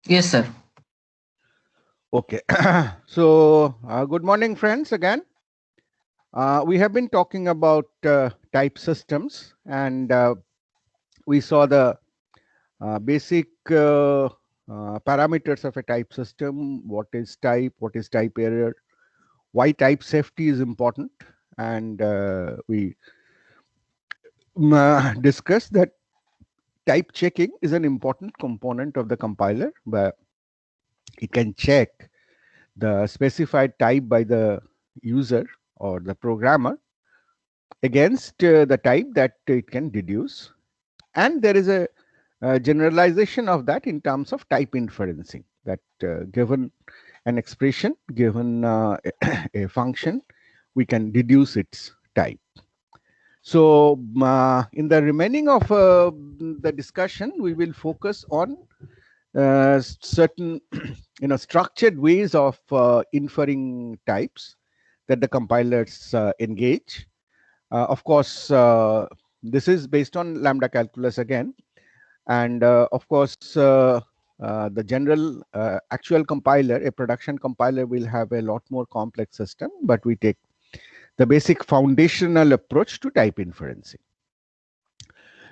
Yes, sir. Okay. So, good morning, friends, again. We have been talking about type systems, and we saw the basic parameters of a type system. What is type error, why type safety is important, and we discussed that type checking is an important component of the compiler, but it can check the specified type by the user or the programmer against the type that it can deduce. And there is a generalization of that in terms of type inferencing, that given an expression, given a function, we can deduce its type. So, in the remaining of the discussion, we will focus on certain structured ways of inferring types that the compilers engage. Of course, this is based on lambda calculus again, and of course, the general actual compiler, a production compiler, will have a lot more complex system, but we take the basic foundational approach to type inferencing.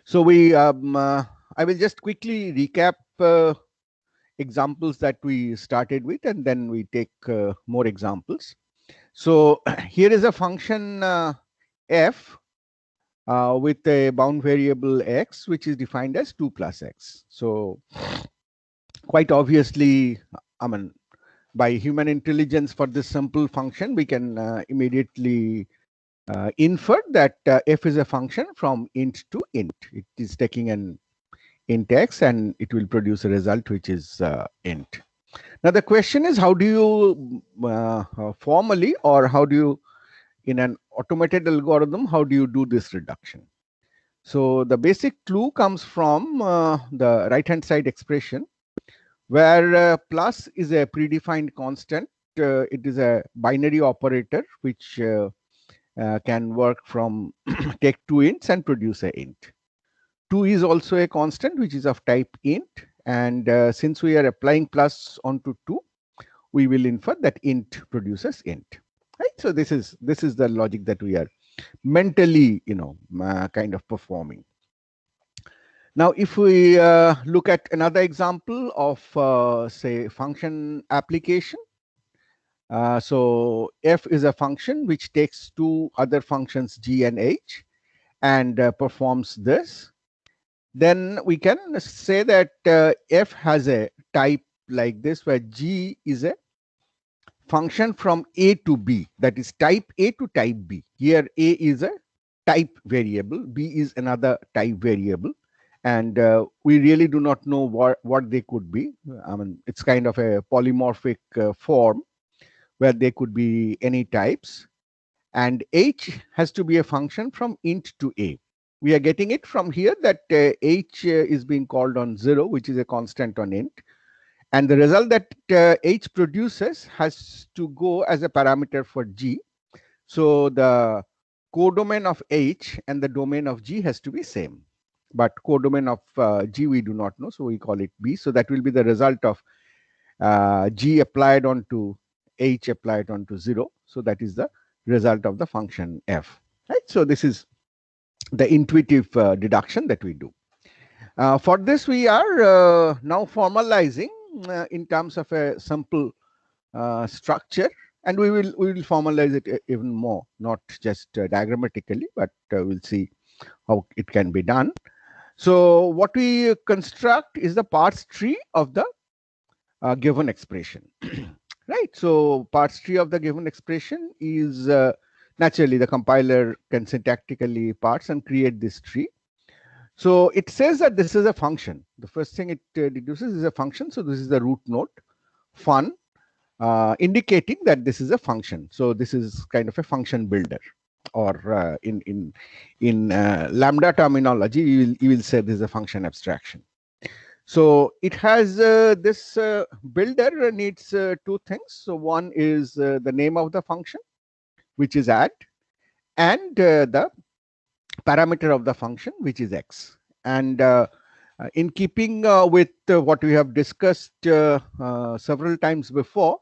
So I will just quickly recap examples that we started with, and then we take more examples. So here is a function f with a bound variable x, which is defined as 2 plus x. So quite obviously, I mean, by human intelligence for this simple function, we can immediately infer that f is a function from int to int. It is taking an int x and it will produce a result which is int. Now the question is, how do you formally, or how do you, in an automated algorithm, how do you do this reduction? So the basic clue comes from the right hand side expression, where plus is a predefined constant. It is a binary operator which can work from take two ints and produce a int. 2 is also a constant which is of type int, and since we are applying plus onto 2, we will infer that int produces int. Right? So this is the logic that we are mentally, kind of performing. Now, if we look at another example of, say, function application, so f is a function which takes two other functions g and h and performs this, then we can say that f has a type like this, where g is a function from a to b, that is type a to type b. Here a is a type variable, b is another type variable, and we really do not know what they could be. I mean, it's kind of a polymorphic form where they could be any types, and h has to be a function from int to a. We are getting it from here that h is being called on 0, which is a constant on int, and the result that h produces has to go as a parameter for g. So the codomain of h and the domain of g has to be same, but codomain of g we do not know, so we call it b. So that will be the result of g applied onto h applied onto 0. So that is the result of the function f. Right? So this is the intuitive deduction that we do. For this, we are now formalizing in terms of a simple structure, and we will formalize it even more, not just diagrammatically, but we'll see how it can be done. So what we construct is the parts tree of the given expression. Right? So parts tree of the given expression is naturally the compiler can syntactically parse and create this tree. So it says that this is a function. The first thing it deduces is a function. So this is the root node, fun, indicating that this is a function. So this is kind of a function builder, or in lambda terminology, you will say this is a function abstraction. So it has this builder needs two things. So one is the name of the function, which is add, and the parameter of the function, which is x. And In keeping with what we have discussed several times before,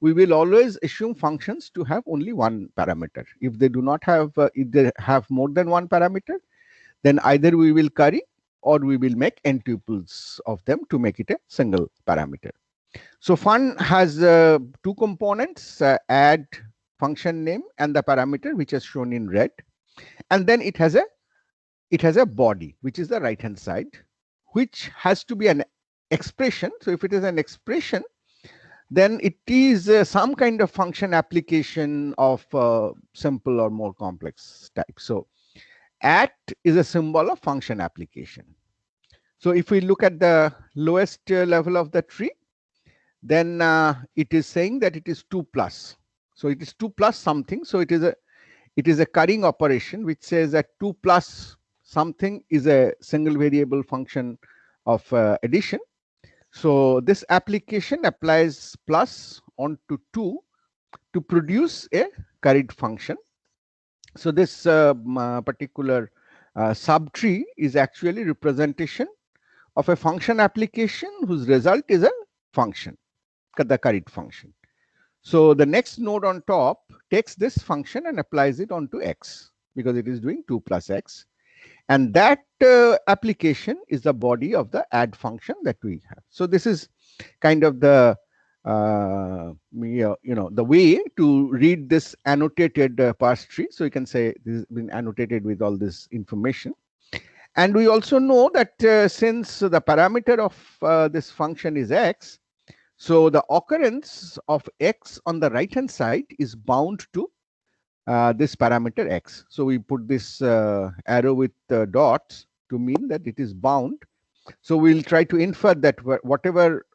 we will always assume functions to have only one parameter. If they do not have, if they have more than one parameter, then either we will carry or we will make n tuples of them to make it a single parameter. So fun has two components, add function name and the parameter, which is shown in red. And then it has a body, which is the right hand side, which has to be an expression. So if it is an expression, then it is some kind of function application of simple or more complex type. So at is a symbol of function application. So if we look at the lowest level of the tree, then it is saying that it is 2 plus. So it is 2 plus something. So it is a carrying operation which says that 2 plus something is a single variable function of addition. So this application applies plus onto 2 to produce a carried function. So this particular subtree is actually representation of a function application whose result is a function, the carried function. So the next node on top takes this function and applies it onto x because it is doing 2 plus x. And that application is the body of the add function that we have. So this is kind of the the way to read this annotated parse tree. So you can say this has been annotated with all this information. And we also know that since the parameter of this function is x, so the occurrence of x on the right hand side is bound to this parameter x. So we put this arrow with dots to mean that it is bound. So we'll try to infer that whatever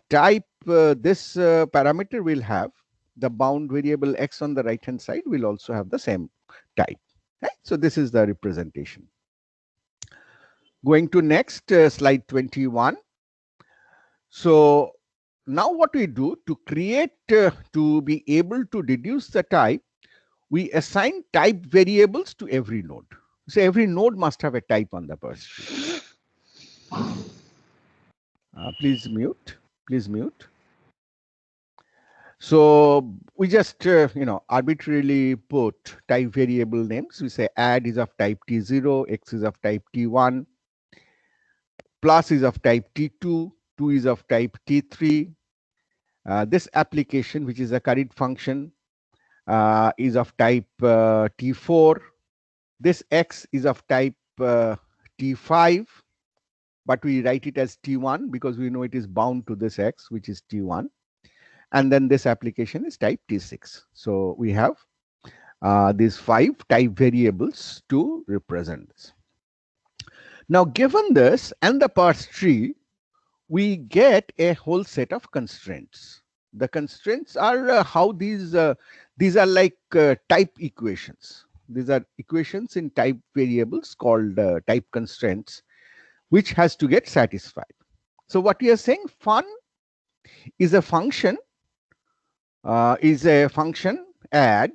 type this parameter will have, the bound variable x on the right hand side will also have the same type. Right? So this is the representation. Going to next slide 21. So now what we do to create, to be able to deduce the type, we assign type variables to every node. So every node must have a type on the parse tree. Please mute. Please mute. So we just arbitrarily put type variable names. We say add is of type T0, X is of type T1, plus is of type T2, 2 is of type T3. This application, which is a carried function, is of type T4. This X is of type T5, but we write it as T1 because we know it is bound to this X, which is T1. And then this application is type T6. So we have these 5 type variables to represent this. Now, given this and the parse tree, we get a whole set of constraints. The constraints are how these are like type equations. These are equations in type variables called type constraints, which has to get satisfied. So what we are saying, fun is a function add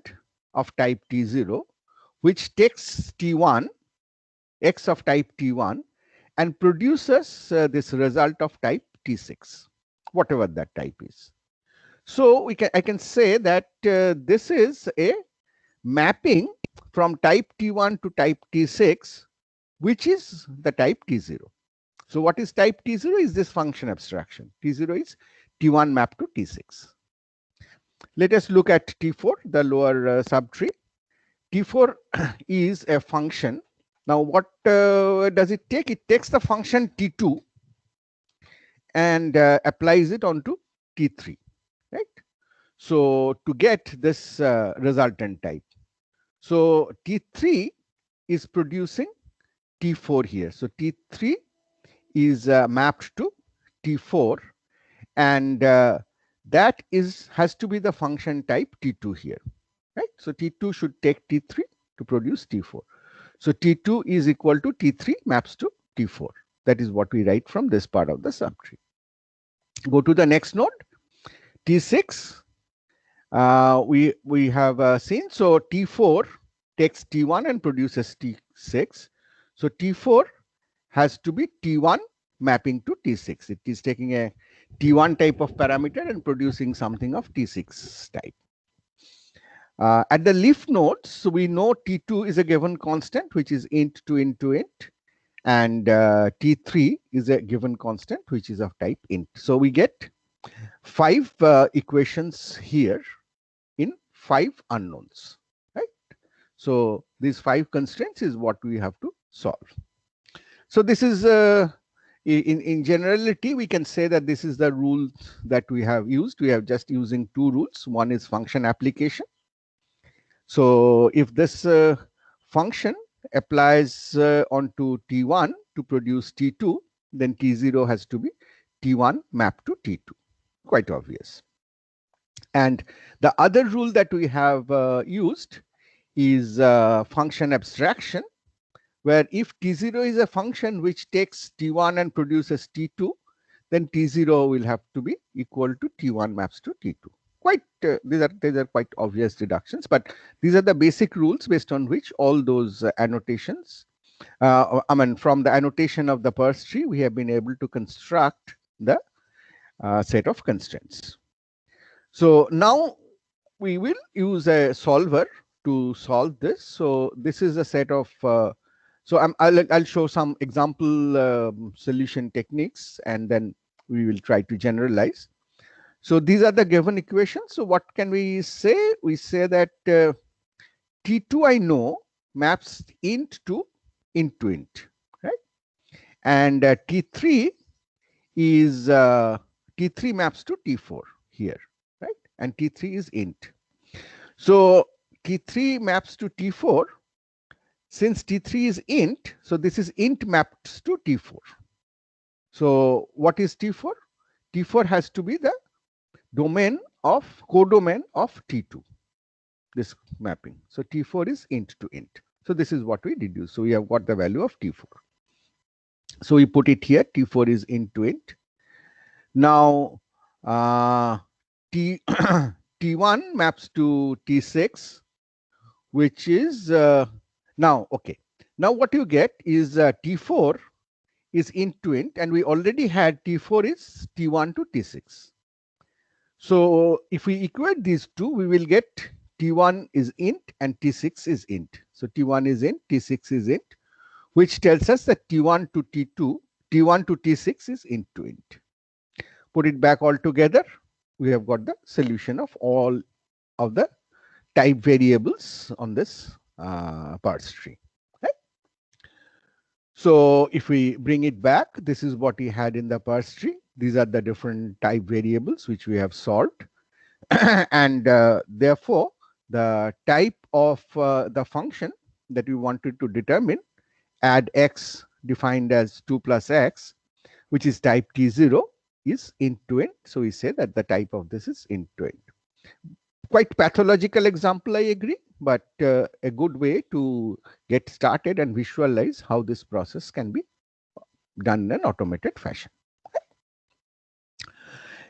of type T0, which takes T1, X of type T1, and produces this result of type T6, whatever that type is. So I can say that this is a mapping from type T1 to type T6, which is the type T0. So what is type T0 is this function abstraction. T0 is T1 mapped to T6. Let us look at T4, the lower subtree. T4 is a function. Now, what does it take? It takes the function T2 and applies it onto T3, right? So to get this resultant type. So T3 is producing T4 here. So T3 is mapped to T4, and that has to be the function type T2 here, right? So T2 should take T3 to produce T4. So T2 is equal to T3 maps to T4. That is what we write from this part of the subtree. Go to the next node, T6. We have seen, so T4 takes T1 and produces T6. So T4 has to be T1 mapping to T6. It is taking a T1 type of parameter and producing something of T6 type. At the leaf nodes, we know T2 is a given constant, which is int to int to int, and T3 is a given constant, which is of type int. So we get 5 equations here in 5 unknowns, right? So these 5 constraints is what we have to solve. So this is in generality, we can say that this is the rule that we have used. We have just using 2 rules. One is function application. So if this function applies onto T1 to produce T2, then T0 has to be T1 mapped to T2. Quite obvious. And the other rule that we have used is function abstraction, where if T0 is a function which takes T1 and produces T2, then T0 will have to be equal to T1 maps to T2. Quite these are quite obvious deductions, but these are the basic rules based on which all those annotations, I mean, from the annotation of the parse tree, we have been able to construct the set of constraints. So now we will use a solver to solve this. So this is a set of so I'll show some example solution techniques, and then we will try to generalize. So these are the given equations. So what can we say? We say that T2 I know maps int to int, right? And T3 is T3 maps to T4 here, right? And T3 is int. So T3 maps to T4. Since T3 is int, so this is int maps to T4. So what is T4? T4 has to be the domain of codomain of T2, this mapping. So T4 is int to int. So this is what we deduce. So we have got the value of T4. So we put it here. T4 is int to int. Now T1 maps to T6, which is now okay. Now what you get is T4 is int to int, and we already had T4 is T1 to T6. So if we equate these two, we will get T1 is int and T6 is int. So T1 is int, T6 is int, which tells us that T1 to T2, T1 to T6 is int to int. Put it back all together, we have got the solution of all of the type variables on this parse tree. Right? So if we bring it back, this is what we had in the parse tree. These are the different type variables which we have solved. And therefore, the type of the function that we wanted to determine, add x defined as 2 plus x, which is type T0, is int to int. So we say that the type of this is int to int. Quite pathological example, I agree, but a good way to get started and visualize how this process can be done in an automated fashion.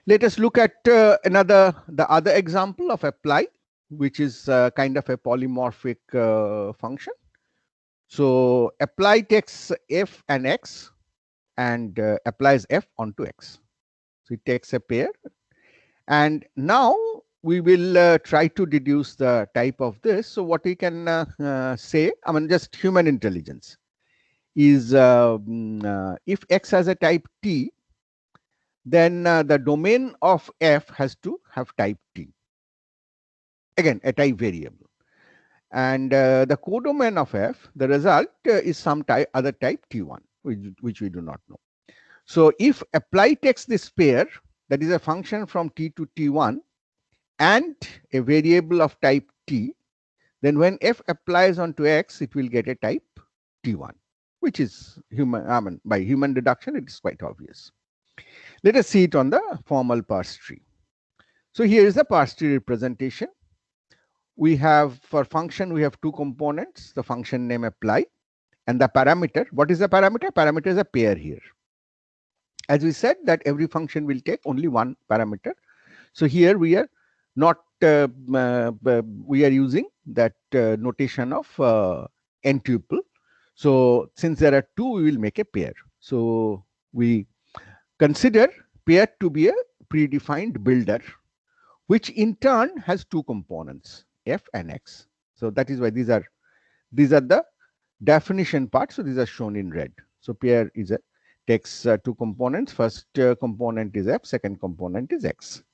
Let us look at the other example of apply, which is kind of a polymorphic function. So apply takes f and x and applies f onto x. So it takes a pair, and now we will try to deduce the type of this. So what we can say, I mean, just human intelligence is if x has a type T, then the domain of f has to have type T. Again, a type variable. And the codomain of f, the result is some other type T1, which we do not know. So if apply takes this pair, that is a function from T to T1, and a variable of type T, then when f applies onto x, it will get a type T1, which is human, I mean, by human deduction, it is quite obvious. Let us see it on the formal parse tree. So here is the parse tree representation. We have, for function, we have two components, the function name apply and the parameter. What is the parameter? Parameter is a pair here. As we said that every function will take only one parameter. So here we are not, we are using that notation of n tuple. So since there are two, we will make a pair. So we consider pair to be a predefined builder, which in turn has two components, f and x. So that is why these are the definition part. So these are shown in red. So pair is a takes two components. First component is f, second component is x.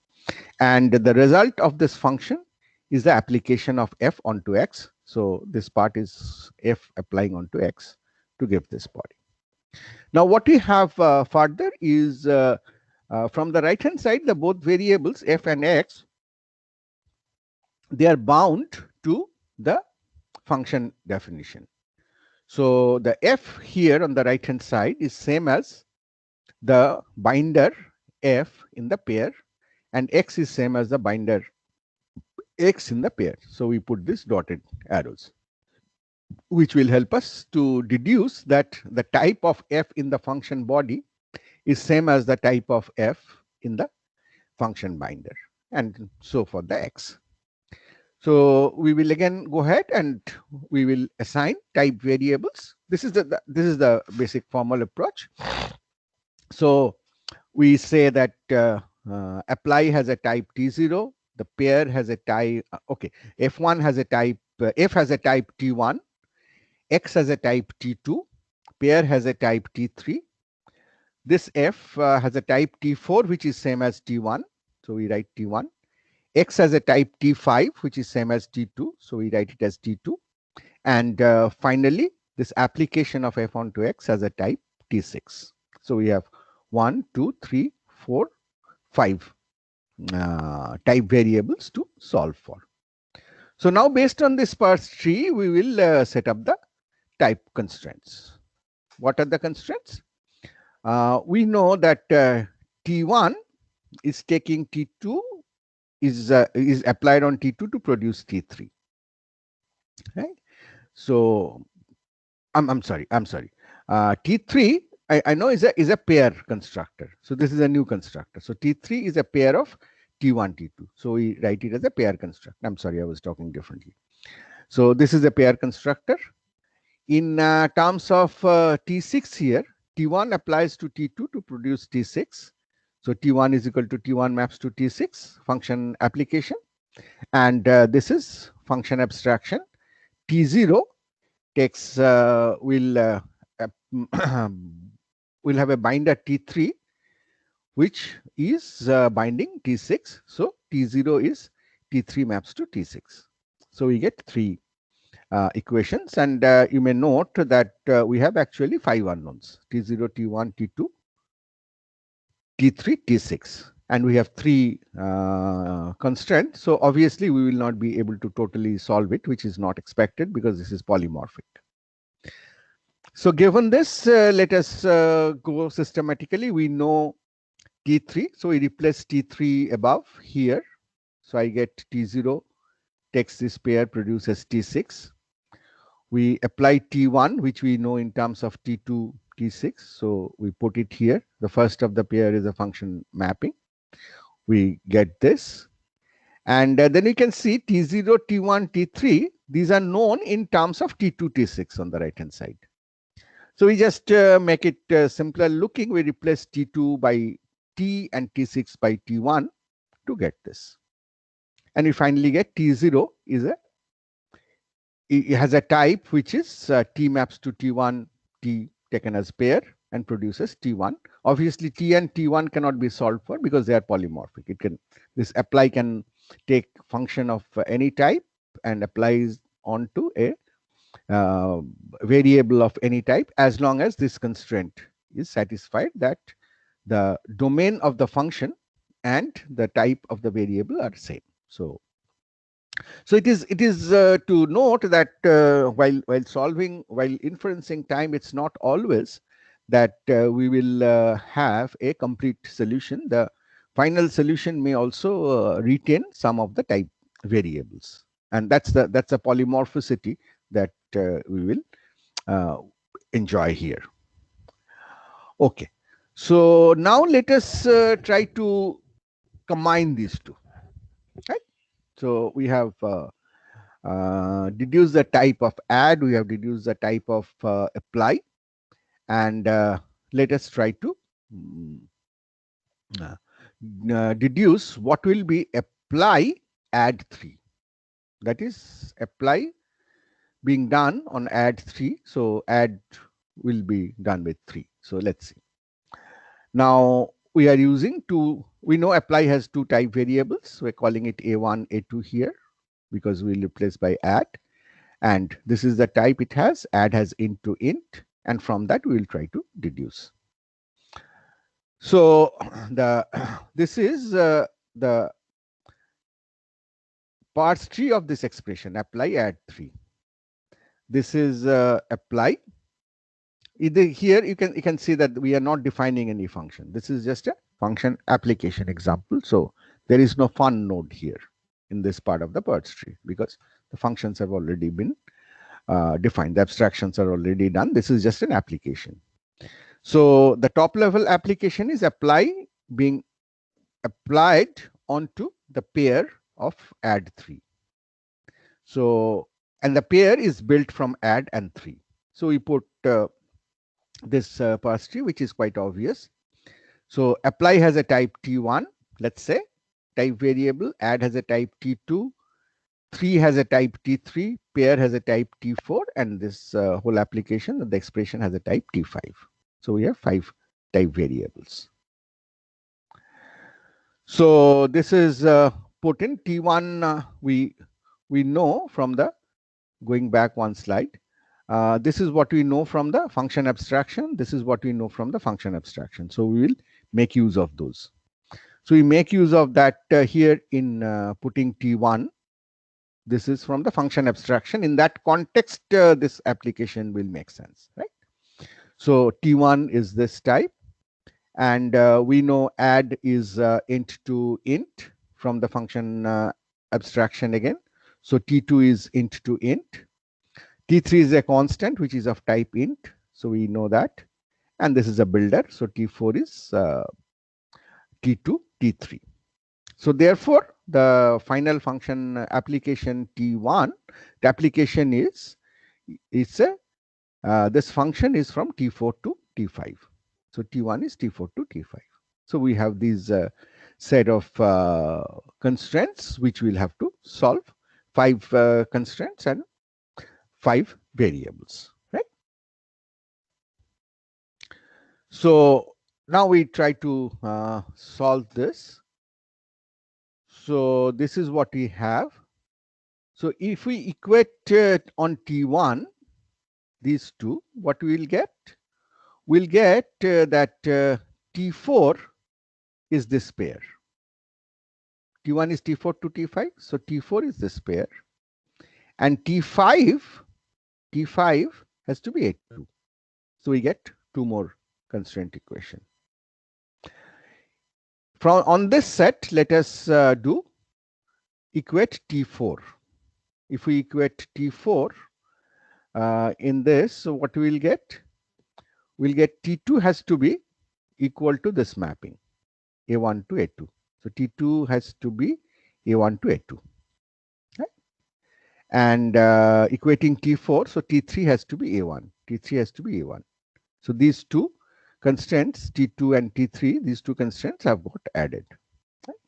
And the result of this function is the application of f onto x. So this part is f applying onto x to give this body. Now what we have further is from the right hand side, the both variables f and x, they are bound to the function definition. So the f here on the right hand side is same as the binder f in the pair, and x is same as the binder x in the pair. So we put this dotted arrows, which will help us to deduce that the type of f in the function body is same as the type of f in the function binder, and so for the x. So we will again go ahead and we will assign type variables. This is the basic formal approach. So we say that apply has a type T0, the pair has a type, okay, F1 has a type, F has a type T1, X has a type T2, pair has a type T3. This F has a type T4, which is same as T1. So we write T1. X has a type T5, which is same as T2. So we write it as T2. And finally, this application of F onto X has a type T6. So we have 1, 2, 3, 4, 5 type variables to solve for. So now based on this sparse tree, we will set up the type constraints. What are the constraints? We know that T1 is taking T2 is applied on T2 to produce T3. Right? So I'm sorry. T3 I know is a pair constructor. So this is a new constructor. So T3 is a pair of T1, T2. So we write it as a pair constructor. I'm sorry, I was talking differently. So this is a pair constructor. In terms of T6 here, T1 applies to T2 to produce T6. So T1 is equal to T1 maps to T6 function application. And this is function abstraction. T0 takes will have a binder T3, which is binding T6. So T0 is T3 maps to T6. So we get three equations, and you may note that we have actually 5 unknowns: T0, T1, T2, T3, T6, and we have 3 constraints. So obviously we will not be able to totally solve it, which is not expected because this is polymorphic. So given this, let us go systematically. We know T3, so we replace T3 above here. So I get T0 takes this pair, produces T6. We apply T1, which we know in terms of T2, T6. So we put it here. The first of the pair is a function mapping. We get this. And then you can see T0, T1, T3. These are known in terms of T2, T6 on the right-hand side. So we just make it simpler looking. We replace T2 by T and T6 by T1 to get this. And we finally get T0 is it has a type which is T maps to T1, T taken as pair and produces T1. Obviously, T and T1 cannot be solved for because they are polymorphic. This apply can take function of any type and applies onto a variable of any type, as long as this constraint is satisfied that the domain of the function and the type of the variable are same. So it is to note that while inferencing time, it's not always that we will have a complete solution. The final solution may also retain some of the type variables, and that's a polymorphicity that we will enjoy here. Okay, so now let us try to combine these two. Right? So we have deduced the type of add, we have deduced the type of apply, and let us try to deduce what will be apply add 3. That is apply being done on add 3. So add will be done with 3. So let's see. Now we are using we know apply has two type variables. We're calling it A1, A2 here because we'll replace by add. And this is the type it has. Add has int to int. And from that we will try to deduce. So this is the parts 3 of this expression, apply add 3. This is apply. Here you can see that we are not defining any function. This is just a function application example. So there is no fun node here in this part of the parts tree because the functions have already been defined. The abstractions are already done. This is just an application. So the top level application is apply being applied onto the pair of add 3. So, and the pair is built from add and 3. So we put this parse tree, which is quite obvious. So apply has a type T1, let's say, type variable, add has a type T2, 3 has a type T3, pair has a type T4, and this whole application, the expression has a type T5. So we have 5 type variables. So this is put in T1, we know from the, going back one slide, this is what we know from the function abstraction. This is what we know from the function abstraction. So we will make use of those. So we make use of that here in putting T1. This is from the function abstraction. In that context, this application will make sense, right? So T1 is this type. And we know add is int to int from the function abstraction again. So T2 is int to int. T3 is a constant, which is of type int. So we know that. And this is a builder. So T4 is T2, T3. So therefore, the final function application T1, the application is, this function is from T4 to T5. So T1 is T4 to T5. So we have these set of constraints which we'll have to solve. 5 constraints and 5 variables, right? So now we try to solve this. So this is what we have. So if we equate on T1, these two, what we will get? We'll get that T4 is this pair. T1 is T4 to T5. So T4 is this pair. And T5 has to be A2. So we get 2 more constraint equation. On this set, let us do equate T4. If we equate T4 in this, so what we will get? We'll get T2 has to be equal to this mapping, A1 to A2. So T2 has to be A1 to A2. Right? And equating T4, so T3 has to be A1. T3 has to be A1. So these two constraints, T2 and T3, these two constraints have got added. Right?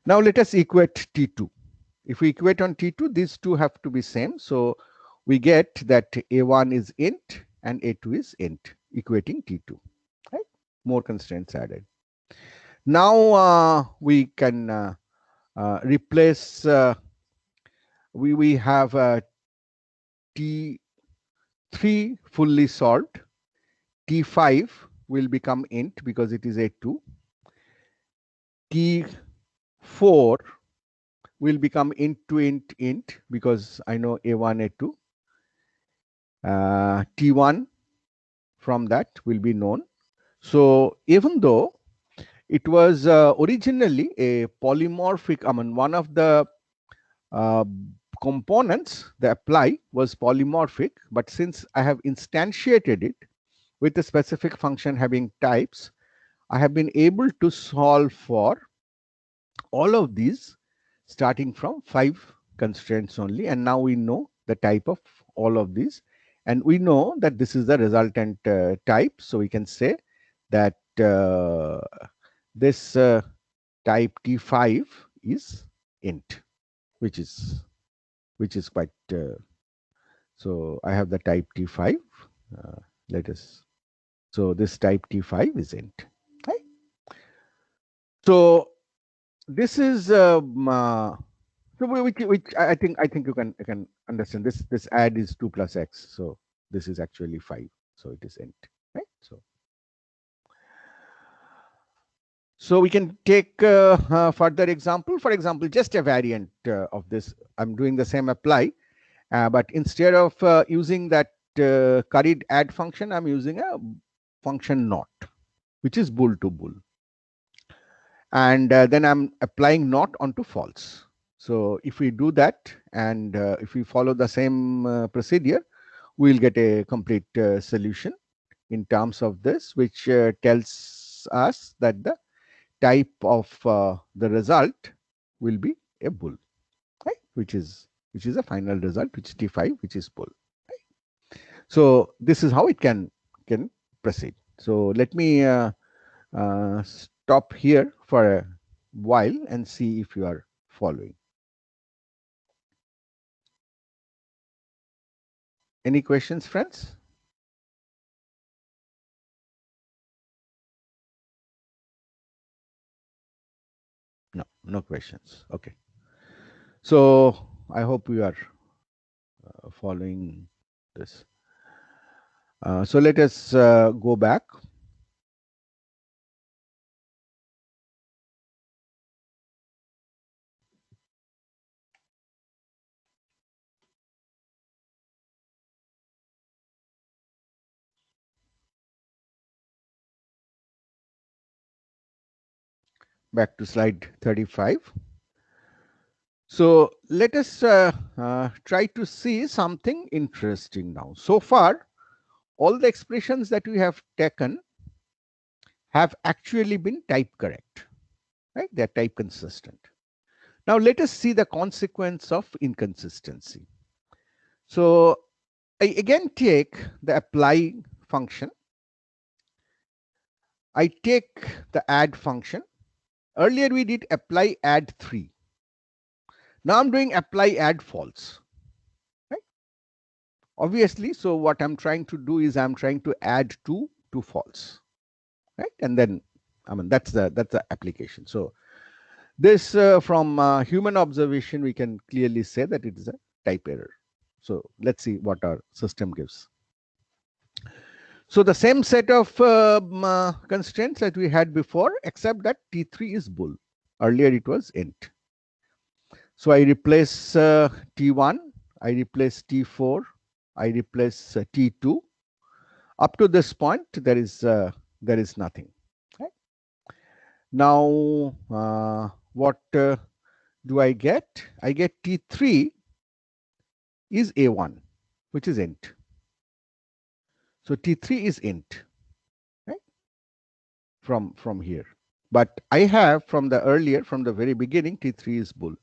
Now let us equate T2. If we equate on T2, these two have to be same. So we get that A1 is int and A2 is int, equating T2. Right? More constraints added. Now we can replace, we have T3 fully solved. T5 will become int because it is A2. T4 will become int to int because I know A1, A2. T1 from that will be known. So even though it was originally a polymorphic, I mean, one of the components, the apply, was polymorphic, but since I have instantiated it with a specific function having types, I have been able to solve for all of these starting from 5 constraints only, and now we know the type of all of these, and we know that this is the resultant type. So we can say that this type T5 is int, which is quite so I have the type T5. Let us, so this type T5 is int, right? So this is so which I think you can understand. This add is 2 plus x, so this is actually 5, so it is int, right? So we can take further example. For example, just a variant of this. I'm doing the same apply, but instead of using that curried add function, I'm using a function not, which is bool to bool. And then I'm applying not onto false. So if we do that, and if we follow the same procedure, we'll get a complete solution in terms of this, which tells us that the type of the result will be a bool, right? Which is a final result, which is T5, which is bool. Right? So this is how it can proceed. So let me stop here for a while and see if you are following. Any questions, friends? No, no questions. Okay. So I hope you are following this. So let us go back. Back to slide 35. So let us try to see something interesting now. So far, all the expressions that we have taken have actually been type correct, right? They're type consistent. Now let us see the consequence of inconsistency. So I again take the apply function. I take the add function. Earlier we did apply add 3. Now I'm doing apply add false, right? Obviously, so what I'm trying to do is I'm trying to add 2 to false, right? And then, I mean, that's the application. So this from human observation, we can clearly say that it is a type error. So let's see what our system gives. So the same set of constraints that we had before, except that T3 is bool. Earlier it was int. So I replace T1, I replace T4, I replace T2. Up to this point, there is nothing. Right? Now, what do I get? I get T3 is A1, which is int. So T3 is int, right? From here. But I have from the very beginning, T3 is bool.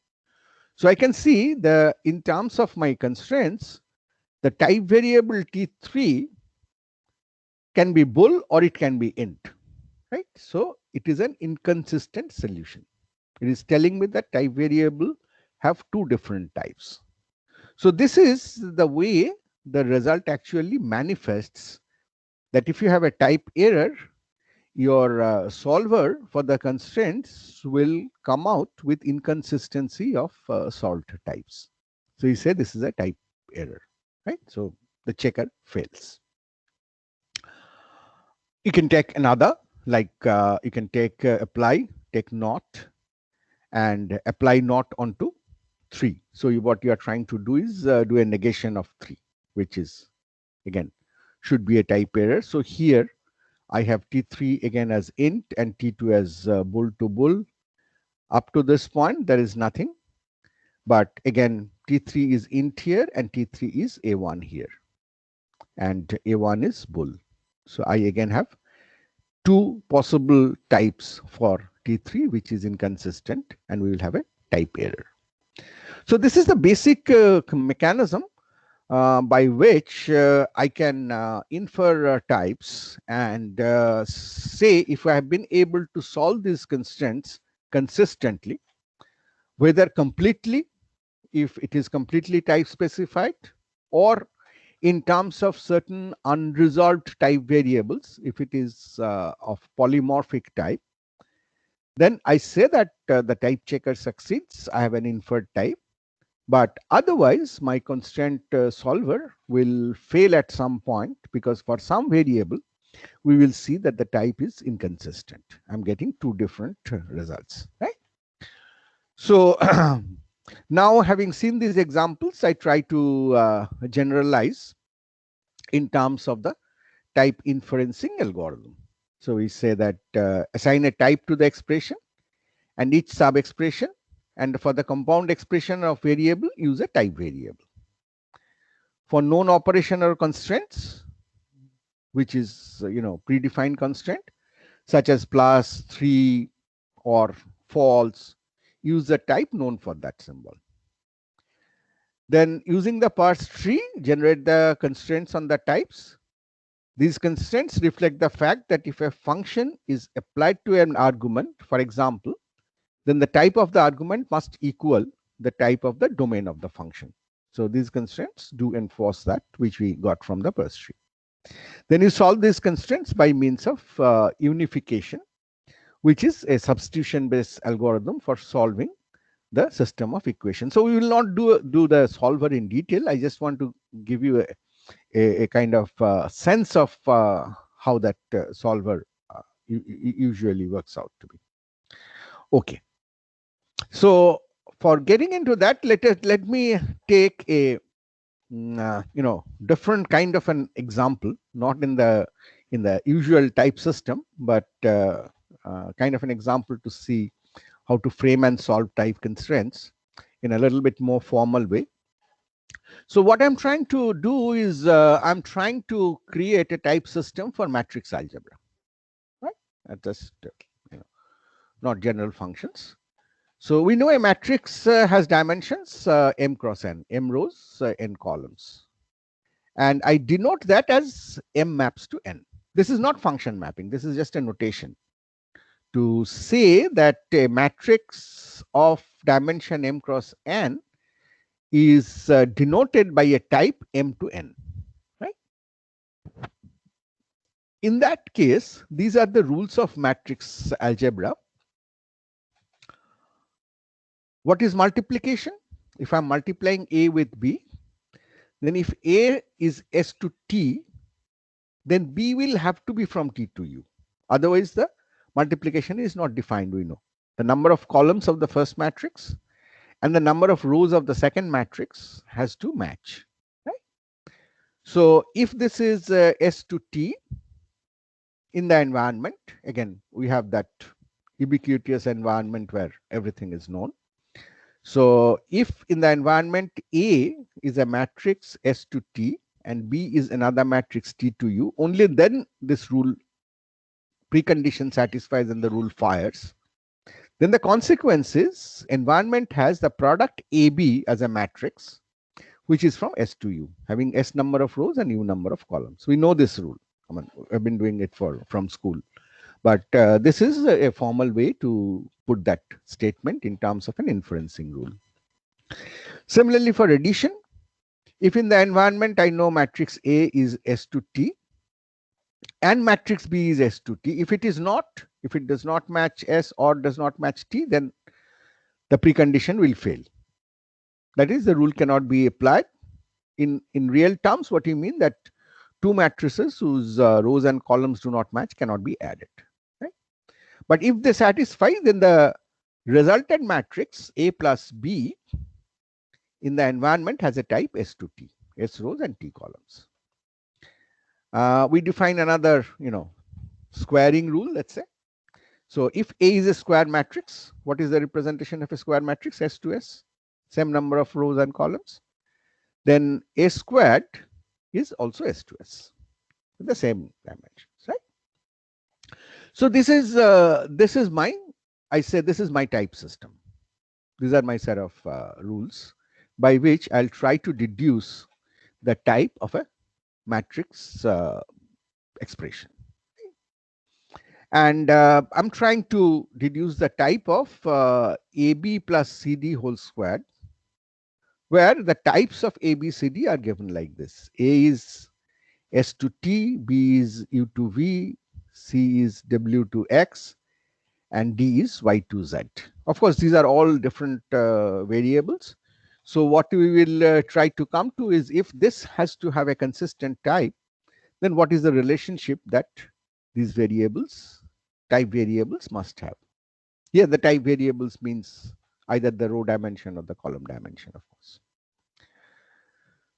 So I can see in terms of my constraints, the type variable T3 can be bool or it can be int, right? So it is an inconsistent solution. It is telling me that type variable have 2 different types. So this is the way the result actually manifests, that if you have a type error, your solver for the constraints will come out with inconsistency of solved types. So you say this is a type error, right? So the checker fails. You can take another, like you can take apply, take not, and apply not onto 3. So what you are trying to do is do a negation of 3, which is, again, should be a type error. So here I have T3 again as int and T2 as bool to bool. Up to this point, there is nothing. But again, T3 is int here and T3 is A1 here. And A1 is bool. So I again have 2 possible types for T3, which is inconsistent, and we will have a type error. So this is the basic mechanism by which I can infer types and say if I have been able to solve these constraints consistently, whether completely, if it is completely type specified, or in terms of certain unresolved type variables, if it is of polymorphic type, then I say that the type checker succeeds. I have an inferred type. But otherwise, my constraint solver will fail at some point, because for some variable, we will see that the type is inconsistent. I'm getting two different results, right? So now, having seen these examples, I try to generalize in terms of the type inferencing algorithm. So we say that assign a type to the expression and each sub expression, and for the compound expression of variable, use a type variable. For known operation or constraints, which is predefined constraint, such as plus, 3, or false, use the type known for that symbol. Then using the parse tree, generate the constraints on the types. These constraints reflect the fact that if a function is applied to an argument, for example, then the type of the argument must equal the type of the domain of the function. So these constraints do enforce that, which we got from the parse tree. Then you solve these constraints by means of unification, which is a substitution-based algorithm for solving the system of equations. So we will not do the solver in detail. I just want to give you a kind of sense of how that solver usually works out to be. Okay. So for getting into that, let me take a different kind of an example, not in the usual type system, but kind of an example to see how to frame and solve type constraints in a little bit more formal way. So what I'm trying to do is I'm trying to create a type system for matrix algebra, right? Just not general functions. So we know a matrix has dimensions m cross n, m rows, n columns. And I denote that as m maps to n. This is not function mapping. This is just a notation to say that a matrix of dimension m cross n is denoted by a type m to n, right? In that case, these are the rules of matrix algebra. What is multiplication? If I'm multiplying A with B, then if A is S to T, then B will have to be from T to U. Otherwise, the multiplication is not defined, we know. The number of columns of the first matrix and the number of rows of the second matrix has to match, right? So if this is S to T in the environment, again, we have that ubiquitous environment where everything is known. So if in the environment A is a matrix S to T and B is another matrix T to U, only then this rule precondition satisfies and the rule fires. Then the consequence is environment has the product AB as a matrix, which is from S to U, having S number of rows and U number of columns. We know this rule. I mean, I've been doing it from school. But this is a formal way to put that statement in terms of an inferencing rule. Similarly, for addition, if in the environment I know matrix A is S to T and matrix B is S to T, if it does not match S or does not match T, then the precondition will fail. That is, the rule cannot be applied. In real terms, what you mean that two matrices whose rows and columns do not match cannot be added. But if they satisfy, then the resultant matrix A plus B in the environment has a type S to T, S rows and T columns. We define another, squaring rule, let's say. So if A is a square matrix, what is the representation of a square matrix? S to S, same number of rows and columns. Then A squared is also S to S with the same dimensions, right? So this is my type system. These are my set of rules by which I'll try to deduce the type of a matrix expression. And I'm trying to deduce the type of AB plus CD whole squared, where the types of A, B, C, D are given like this. A is S to T, B is U to V, C is W to X, and D is Y to Z. Of course, these are all different variables. So what we will try to come to is, if this has to have a consistent type, then what is the relationship that these variables, type variables, must have? Here, the type variables means either the row dimension or the column dimension, of course.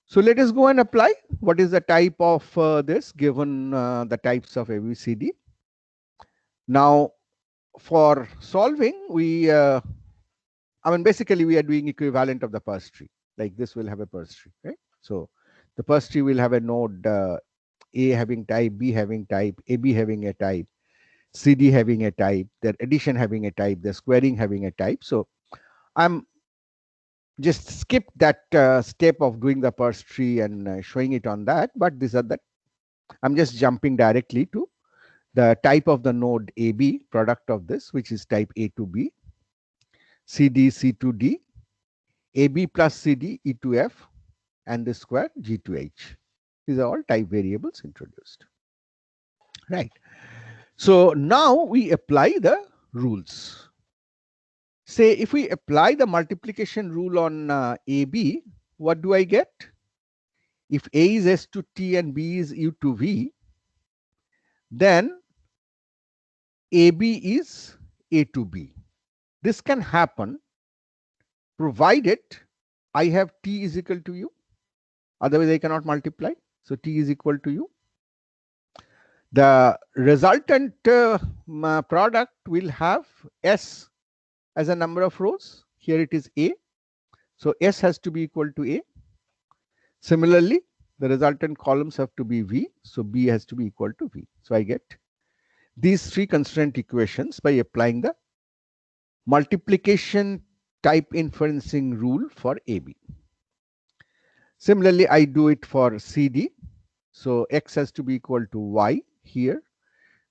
So let us go and apply what is the type of this given the types of ABCD. Now, for solving, we, I mean, basically we are doing equivalent of the Peirce tree. Like this will have a Peirce tree, right? So the Peirce tree will have a node A having type, B having type, AB having a type, CD having a type, their addition having a type, their squaring having a type. So I'm just skip that step of doing the Peirce tree and showing it on that, but these are the, I'm just jumping directly to the type of the node AB, product of this, which is type A to B, CD, C to D, AB plus CD, E to F, and the square G to H. These are all type variables introduced. Right. So now we apply the rules. Say if we apply the multiplication rule on AB, what do I get? If A is S to T and B is U to V, then AB is A to B. This can happen provided I have T is equal to U. Otherwise, I cannot multiply. So T is equal to U. The resultant product will have S as a number of rows. Here it is A. So S has to be equal to A. Similarly, the resultant columns have to be V. So B has to be equal to V. So I get these three constraint equations by applying the multiplication type inferencing rule for AB. Similarly, I do it for CD. So X has to be equal to Y here.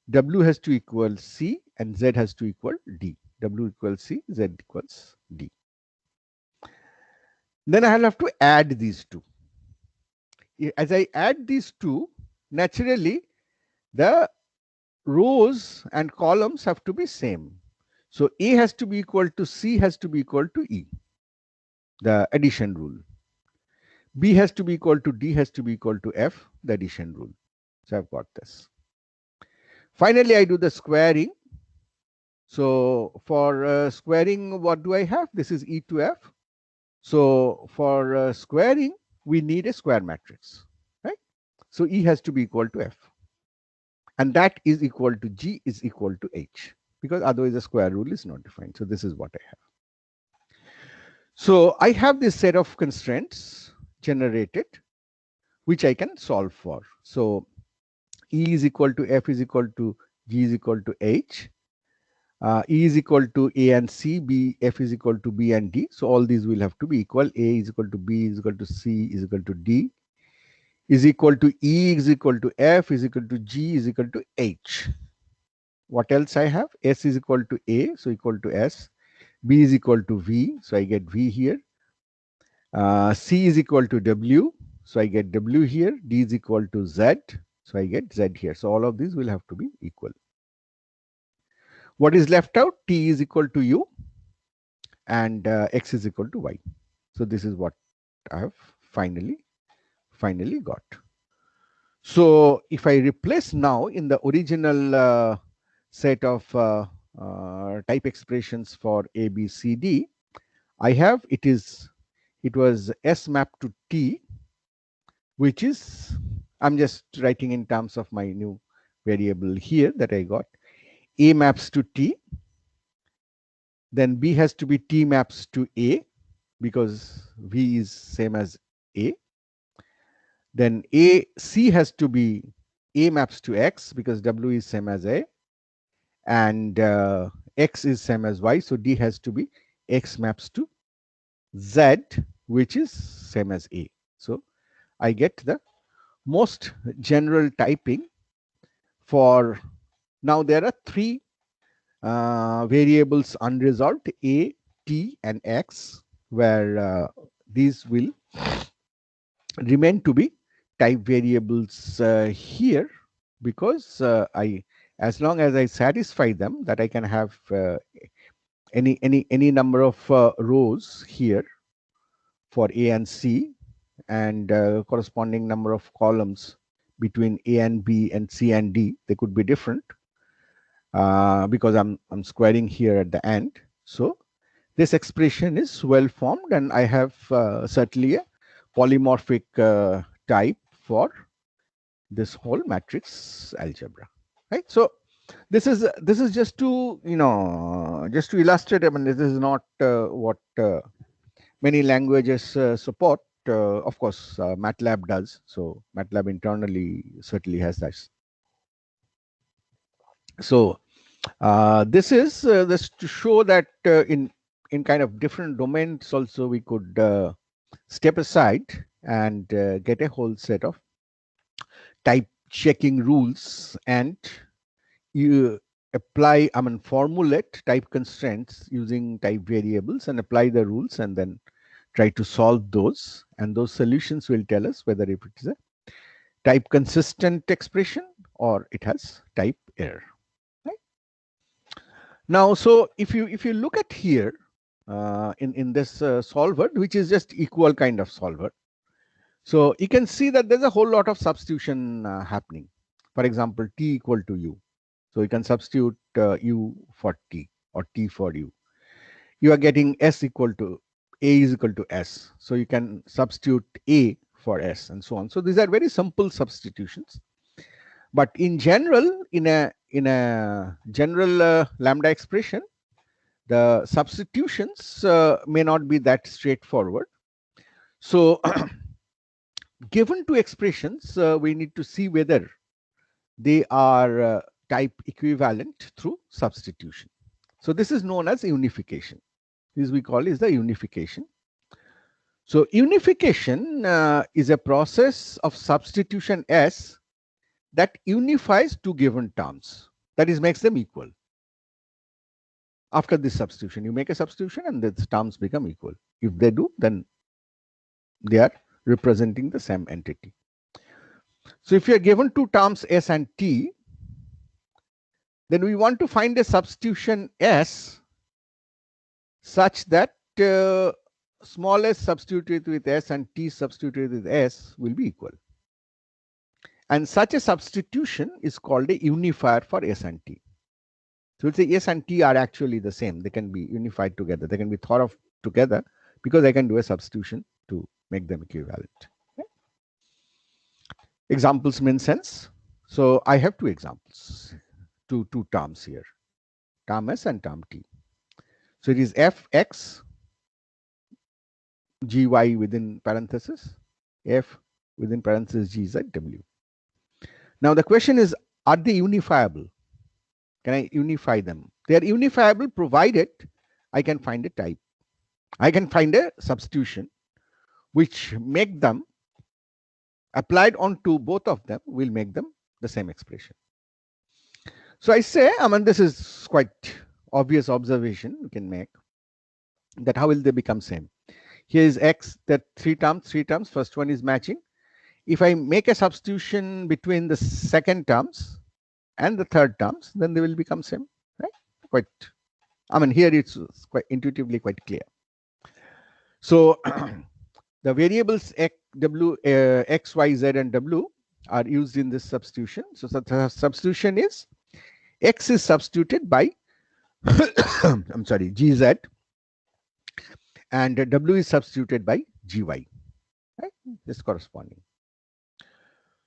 W has to equal C and Z has to equal D. W equals C, Z equals D. Then I'll have to add these two. As I add these two, naturally, the rows and columns have to be same. So A has to be equal to C has to be equal to E, the addition rule. B has to be equal to D has to be equal to F, the addition rule. So I've got this. Finally, I do the squaring. So for squaring, what do I have? This is E to F. So for squaring, we need a square matrix, right? So E has to be equal to F. And that is equal to G is equal to H, because otherwise the square rule is not defined. So this is what I have. So I have this set of constraints generated, which I can solve for. So E is equal to F is equal to G is equal to H. E is equal to A and C, B, F is equal to B and D. So all these will have to be equal. A is equal to B is equal to C is equal to D is equal to E is equal to F is equal to G is equal to H. What else I have? S is equal to A, so equal to S. B is equal to V, so I get V here. C is equal to W, so I get W here. D is equal to Z, so I get Z here. So all of these will have to be equal. What is left out? T is equal to U and X is equal to Y. So this is what I have finally got. So if I replace now in the original set of type expressions for A, B, C, D, I have it was S mapped to T, which is, I'm just writing in terms of my new variable here that I got. A maps to T, then B has to be T maps to A because V is same as A. Then C has to be A maps to X because W is same as A, and X is same as Y, so D has to be X maps to Z, which is same as A. So I get the most general typing for, now there are three variables unresolved, A, T and X, where these will remain to be type variables here, because as long as I satisfy them, that I can have any number of rows here for A and C, and corresponding number of columns between A and B and C and D. They could be different because I'm squaring here at the end. So this expression is well formed, and I have certainly a polymorphic type for this whole matrix algebra, right? So this is just to, just to illustrate. I mean, this is not what many languages support. Of course, MATLAB does. So MATLAB internally certainly has that. So this is this to show that in kind of different domains also we could step aside and get a whole set of type checking rules, and you apply, I mean, formulate type constraints using type variables and apply the rules, and then try to solve those, and those solutions will tell us whether if it is a type consistent expression or it has type error. Right? Now, so if you look at here in this solver, which is just equal kind of solver, so you can see that there's a whole lot of substitution happening. For example, t equal to u. So you can substitute u for t or t for u. You are getting s equal to a is equal to s. So you can substitute a for s and so on. So these are very simple substitutions. But in general, in a general lambda expression, the substitutions may not be that straightforward. So given two expressions, we need to see whether they are type equivalent through substitution. So this is known as unification. This we call is the unification. So unification is a process of substitution S that unifies two given terms, that is, makes them equal. After this substitution, you make a substitution and the terms become equal. If they do, then they are representing the same entity. So if you are given two terms S and T, then we want to find a substitution S such that small s substituted with S and T substituted with S will be equal. And such a substitution is called a unifier for S and T. So we'll say S and T are actually the same. They can be unified together. They can be thought of together because I can do a substitution to make them equivalent. Okay? Examples mean sense. So I have two examples, two terms here, term S and term T. So it is fx gy within parenthesis, f within parenthesis gz w. Now the question is, are they unifiable? Can I unify them? They are unifiable provided I can find a type. I can find a substitution which make them applied onto both of them will make them the same expression. So I say, I mean, this is quite obvious observation you can make, that how will they become same? Here is x, that three terms, first one is matching. If I make a substitution between the second terms and the third terms, then they will become same, right? Quite, I mean, here it's quite intuitively quite clear. So the variables x, w, x, y, z, and w are used in this substitution. So the substitution is x is substituted by I'm sorry, gz, and w is substituted by gy, right? This corresponding.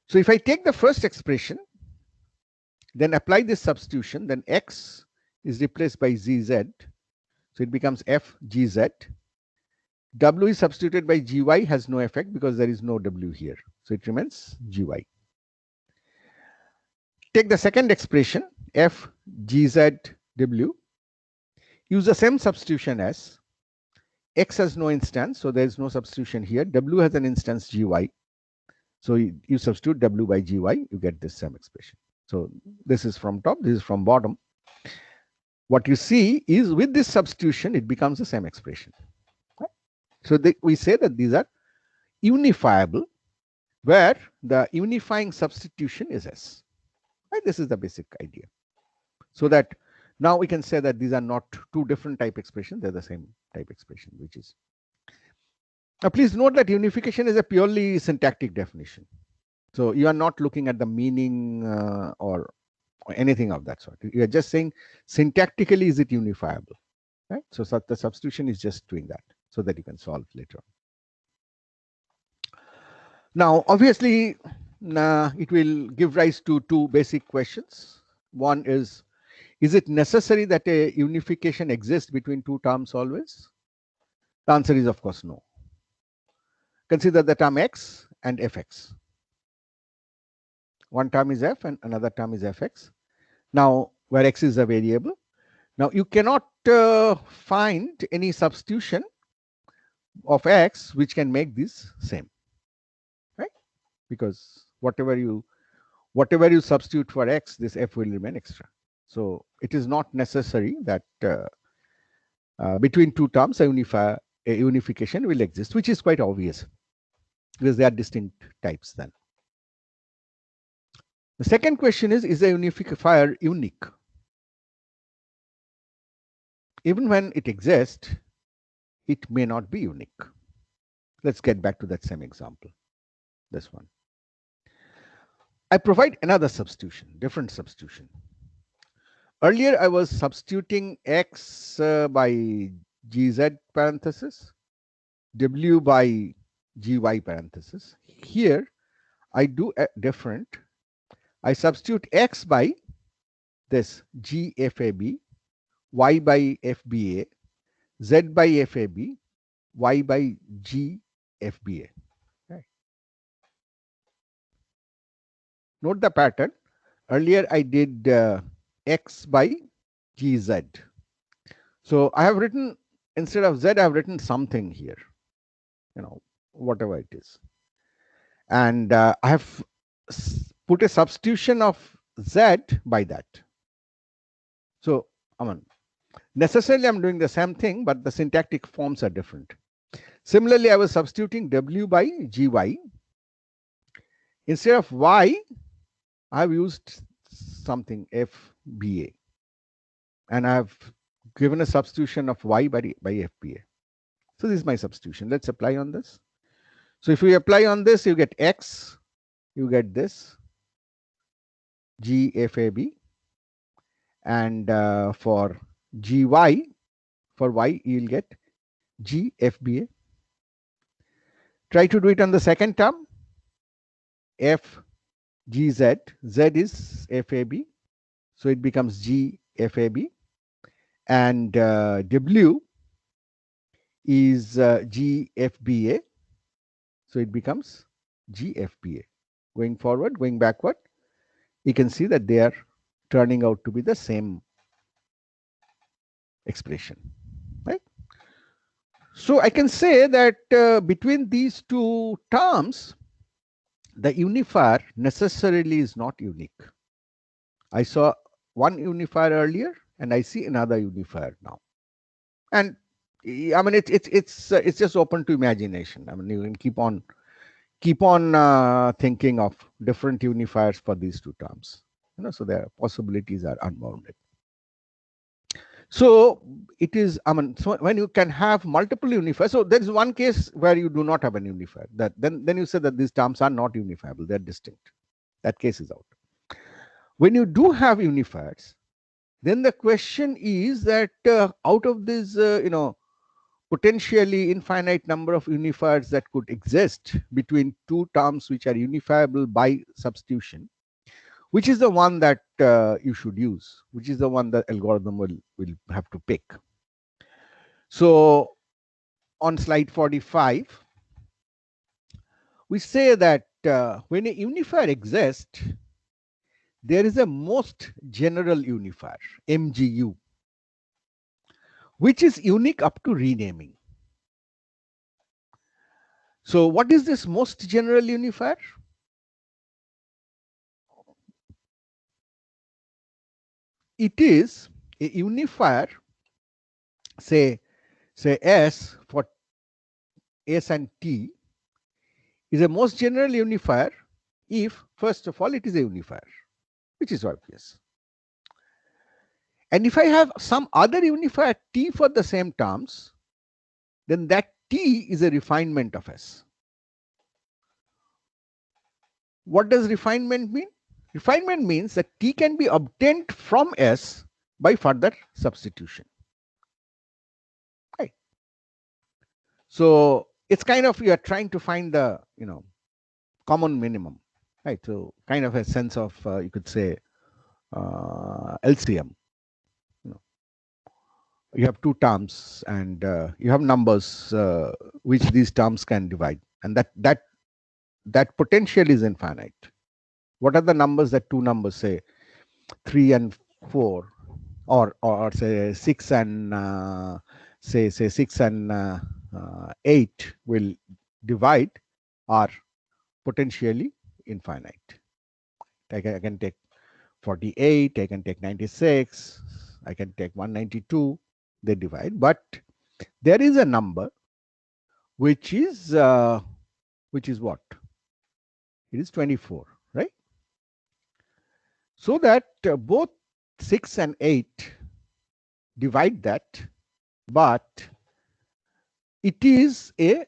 So if I take the first expression, then apply this substitution, then x is replaced by zz, so it becomes f gz. W is substituted by gy, has no effect because there is no w here, so it remains gy. Take the second expression, f gz w, use the same substitution as, X has no instance, so there is no substitution here. W has an instance gy. So you substitute W by gy, you get this same expression. So this is from top, this is from bottom. What you see is with this substitution, it becomes the same expression. Right? So we say that these are unifiable, where the unifying substitution is S. Right? This is the basic idea. So that now we can say that these are not two different type expressions, they're the same type expression, which is. Now please note that unification is a purely syntactic definition. So you are not looking at the meaning or anything of that sort. You are just saying syntactically is it unifiable, right? So the substitution is just doing that so that you can solve later on. Now, obviously, it will give rise to two basic questions. One is it necessary that a unification exists between two terms always? The answer is, of course, no. Consider the term x and fx. One term is f and another term is fx. Now, where x is a variable. Now, you cannot find any substitution of x which can make this same, right? Because whatever you substitute for x, this f will remain extra. So it is not necessary that between two terms a unification will exist, which is quite obvious because they are distinct types then. The second question is a unifier unique? Even when it exists, it may not be unique. Let's get back to that same example, this one. I provide another substitution, different substitution. Earlier, I was substituting x by gz parenthesis, w by gy parenthesis. Here, I do a different. I substitute x by this gfab, y by fba, z by fab, y by gfba. Right. Note the pattern. Earlier, I did x by gz. So I have written, instead of z, I have written something here, whatever it is. And I have put a substitution of z by that. So, necessarily I'm doing the same thing, but the syntactic forms are different. Similarly, I was substituting w by gy. Instead of y, I have used something fba. And I have given a substitution of y by fba. So this is my substitution. Let's apply on this. So if we apply on this, you get x, you get this gfab, and for gy, for y, you'll get gfba. Try to do it on the second term. F gz, z is fab, so it becomes gfab, and w is gfba, so it becomes gfba. Going forward, going backward, you can see that they are turning out to be the same expression, right? So I can say that between these two terms, the unifier necessarily is not unique. I saw one unifier earlier, and I see another unifier now. And it's just open to imagination. You can keep on thinking of different unifiers for these two terms. So their possibilities are unbounded. So it is, so when you can have multiple unifiers, so there is one case where you do not have an unifier. Then you say that these terms are not unifiable; they're distinct. That case is out. When you do have unifiers, then the question is that out of this, potentially infinite number of unifiers that could exist between two terms which are unifiable by substitution, which is the one that you should use, which is the one that algorithm will have to pick. So on slide 45, we say that when a unifier exists, there is a most general unifier, MGU, which is unique up to renaming. So what is this most general unifier? It is a unifier, say S for S and T is a most general unifier if, first of all, it is a unifier, which is obvious. And if I have some other unifier T for the same terms, then that T is a refinement of S. What does refinement mean? Refinement means that T can be obtained from S by further substitution. Right. So it's kind of, you are trying to find the common minimum, right? So kind of a sense of you could say LCM. You have two terms and you have numbers which these terms can divide, and that potential is infinite. What are the numbers that two numbers, say 3 and 4, or say 6 and say 6 and 8 will divide, are potentially infinite. I can take 48, I can take 96, I can take 192, they divide. But there is a number which is what? It is 24, right? So that both 6 and 8 divide that, but it is a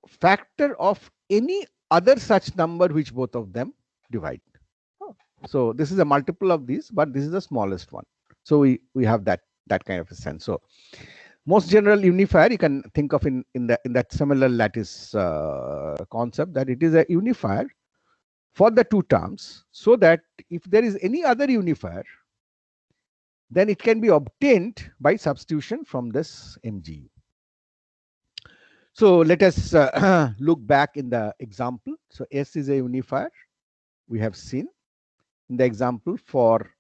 factor of any other such number which both of them divide. So this is a multiple of these, but this is the smallest one. So we have that kind of a sense. So most general unifier you can think of in that similar lattice concept, that it is a unifier for the two terms, so that if there is any other unifier, then it can be obtained by substitution from this MGU. So let us look back in the example. So S is a unifier, we have seen in the example for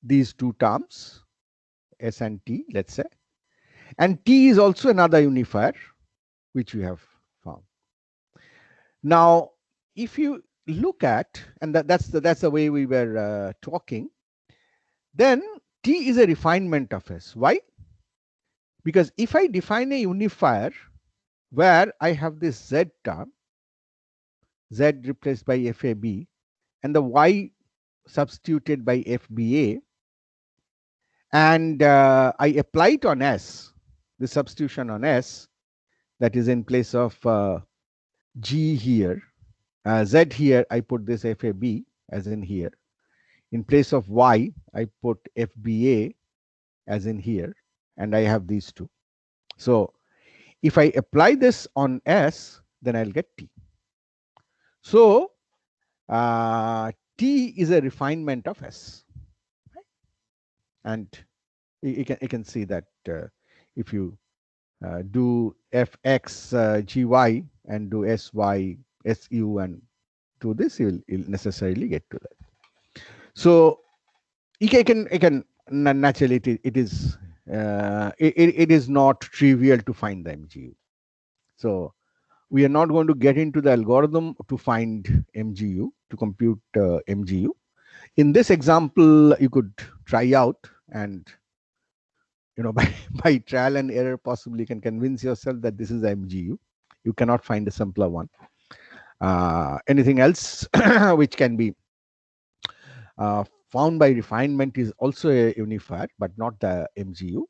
these two terms, S and T, let's say. And T is also another unifier, which we have found. Now, if you look at, and that's the way we were talking, then T is a refinement of S. Why? Because if I define a unifier where I have this Z term, Z replaced by FAB, and the Y substituted by FBA, and I apply it on S, the substitution on S, that is in place of G here, Z here, I put this FAB as in here. In place of Y, I put FBA as in here, and I have these two. So if I apply this on S, then I'll get T. So T is a refinement of S. And you can see that if you do Fx Gy and do Sy Su and do this, you'll necessarily get to that. So I can naturally it is not trivial to find the MGU. So we are not going to get into the algorithm to find MGU, to compute MGU. In this example, you could try out, and by trial and error, possibly you can convince yourself that this is MGU. You cannot find a simpler one. Anything else which can be found by refinement is also a unifier, but not the MGU.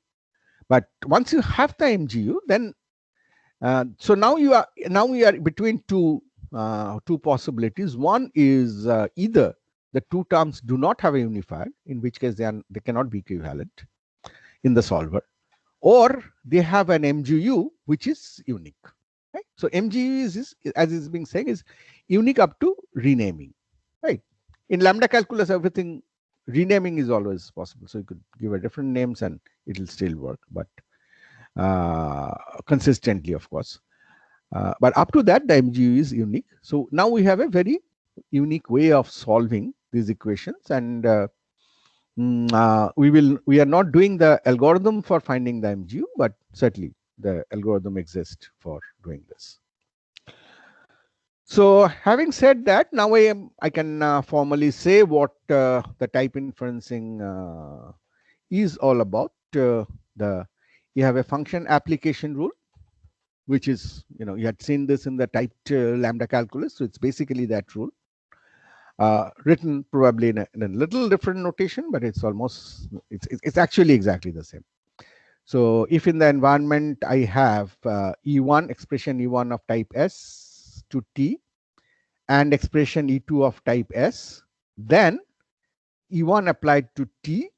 But once you have the MGU, then so now we are between two possibilities. One is either the two terms do not have a unifier, in which case they cannot be equivalent in the solver, or they have an MGU which is unique. Right? So MGU is, as is being said, is unique up to renaming. Right? In lambda calculus, everything renaming is always possible. So you could give a different names and it will still work, but consistently, of course. But up to that, the MGU is unique. So now we have a very unique way of solving these equations, and we are not doing the algorithm for finding the MGU, but certainly the algorithm exists for doing this. So having said that, now I can formally say what the type inferencing is all about. The You have a function application rule, which is, you had seen this in the typed lambda calculus. So it's basically that rule, written probably in a little different notation, but it's actually exactly the same. So if in the environment I have E1 expression E1 of type S to T and expression E2 of type S, then E1 applied to T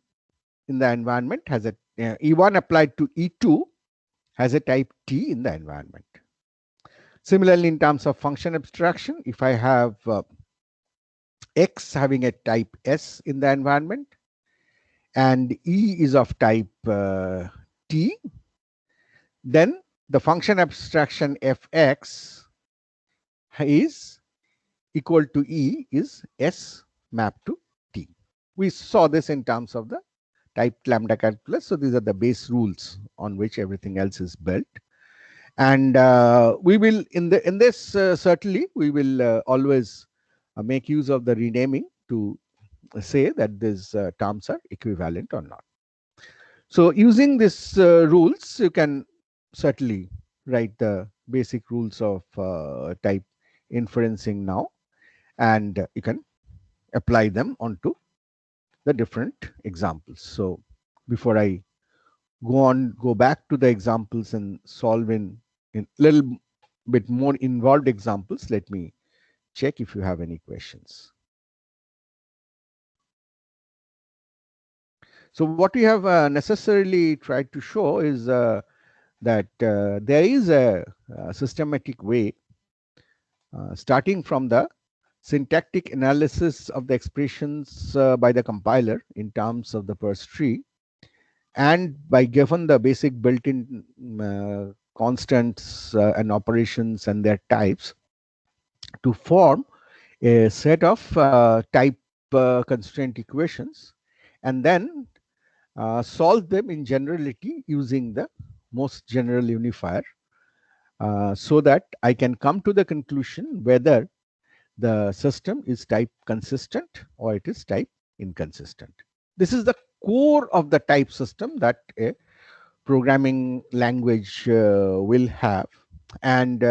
in the environment has a E1 applied to E2 has a type T in the environment. Similarly, in terms of function abstraction, if I have X having a type S in the environment and E is of type T, then the function abstraction Fx is equal to E is S mapped to T. We saw this in terms of the typed lambda calculus. So these are the base rules on which everything else is built. And we will in this certainly we will always make use of the renaming to say that these terms are equivalent or not. So using these rules, you can certainly write the basic rules of type inferencing now, and you can apply them onto the different examples. So before I go back to the examples and solve in little bit more involved examples, let me check if you have any questions. So what we have necessarily tried to show is that there is a systematic way, starting from the syntactic analysis of the expressions by the compiler in terms of the parse tree, and by given the basic built-in constants and operations and their types, to form a set of type constraint equations, and then solve them in generality using the most general unifier, so that I can come to the conclusion whether the system is type consistent or it is type inconsistent. This is the core of the type system that a programming language will have. And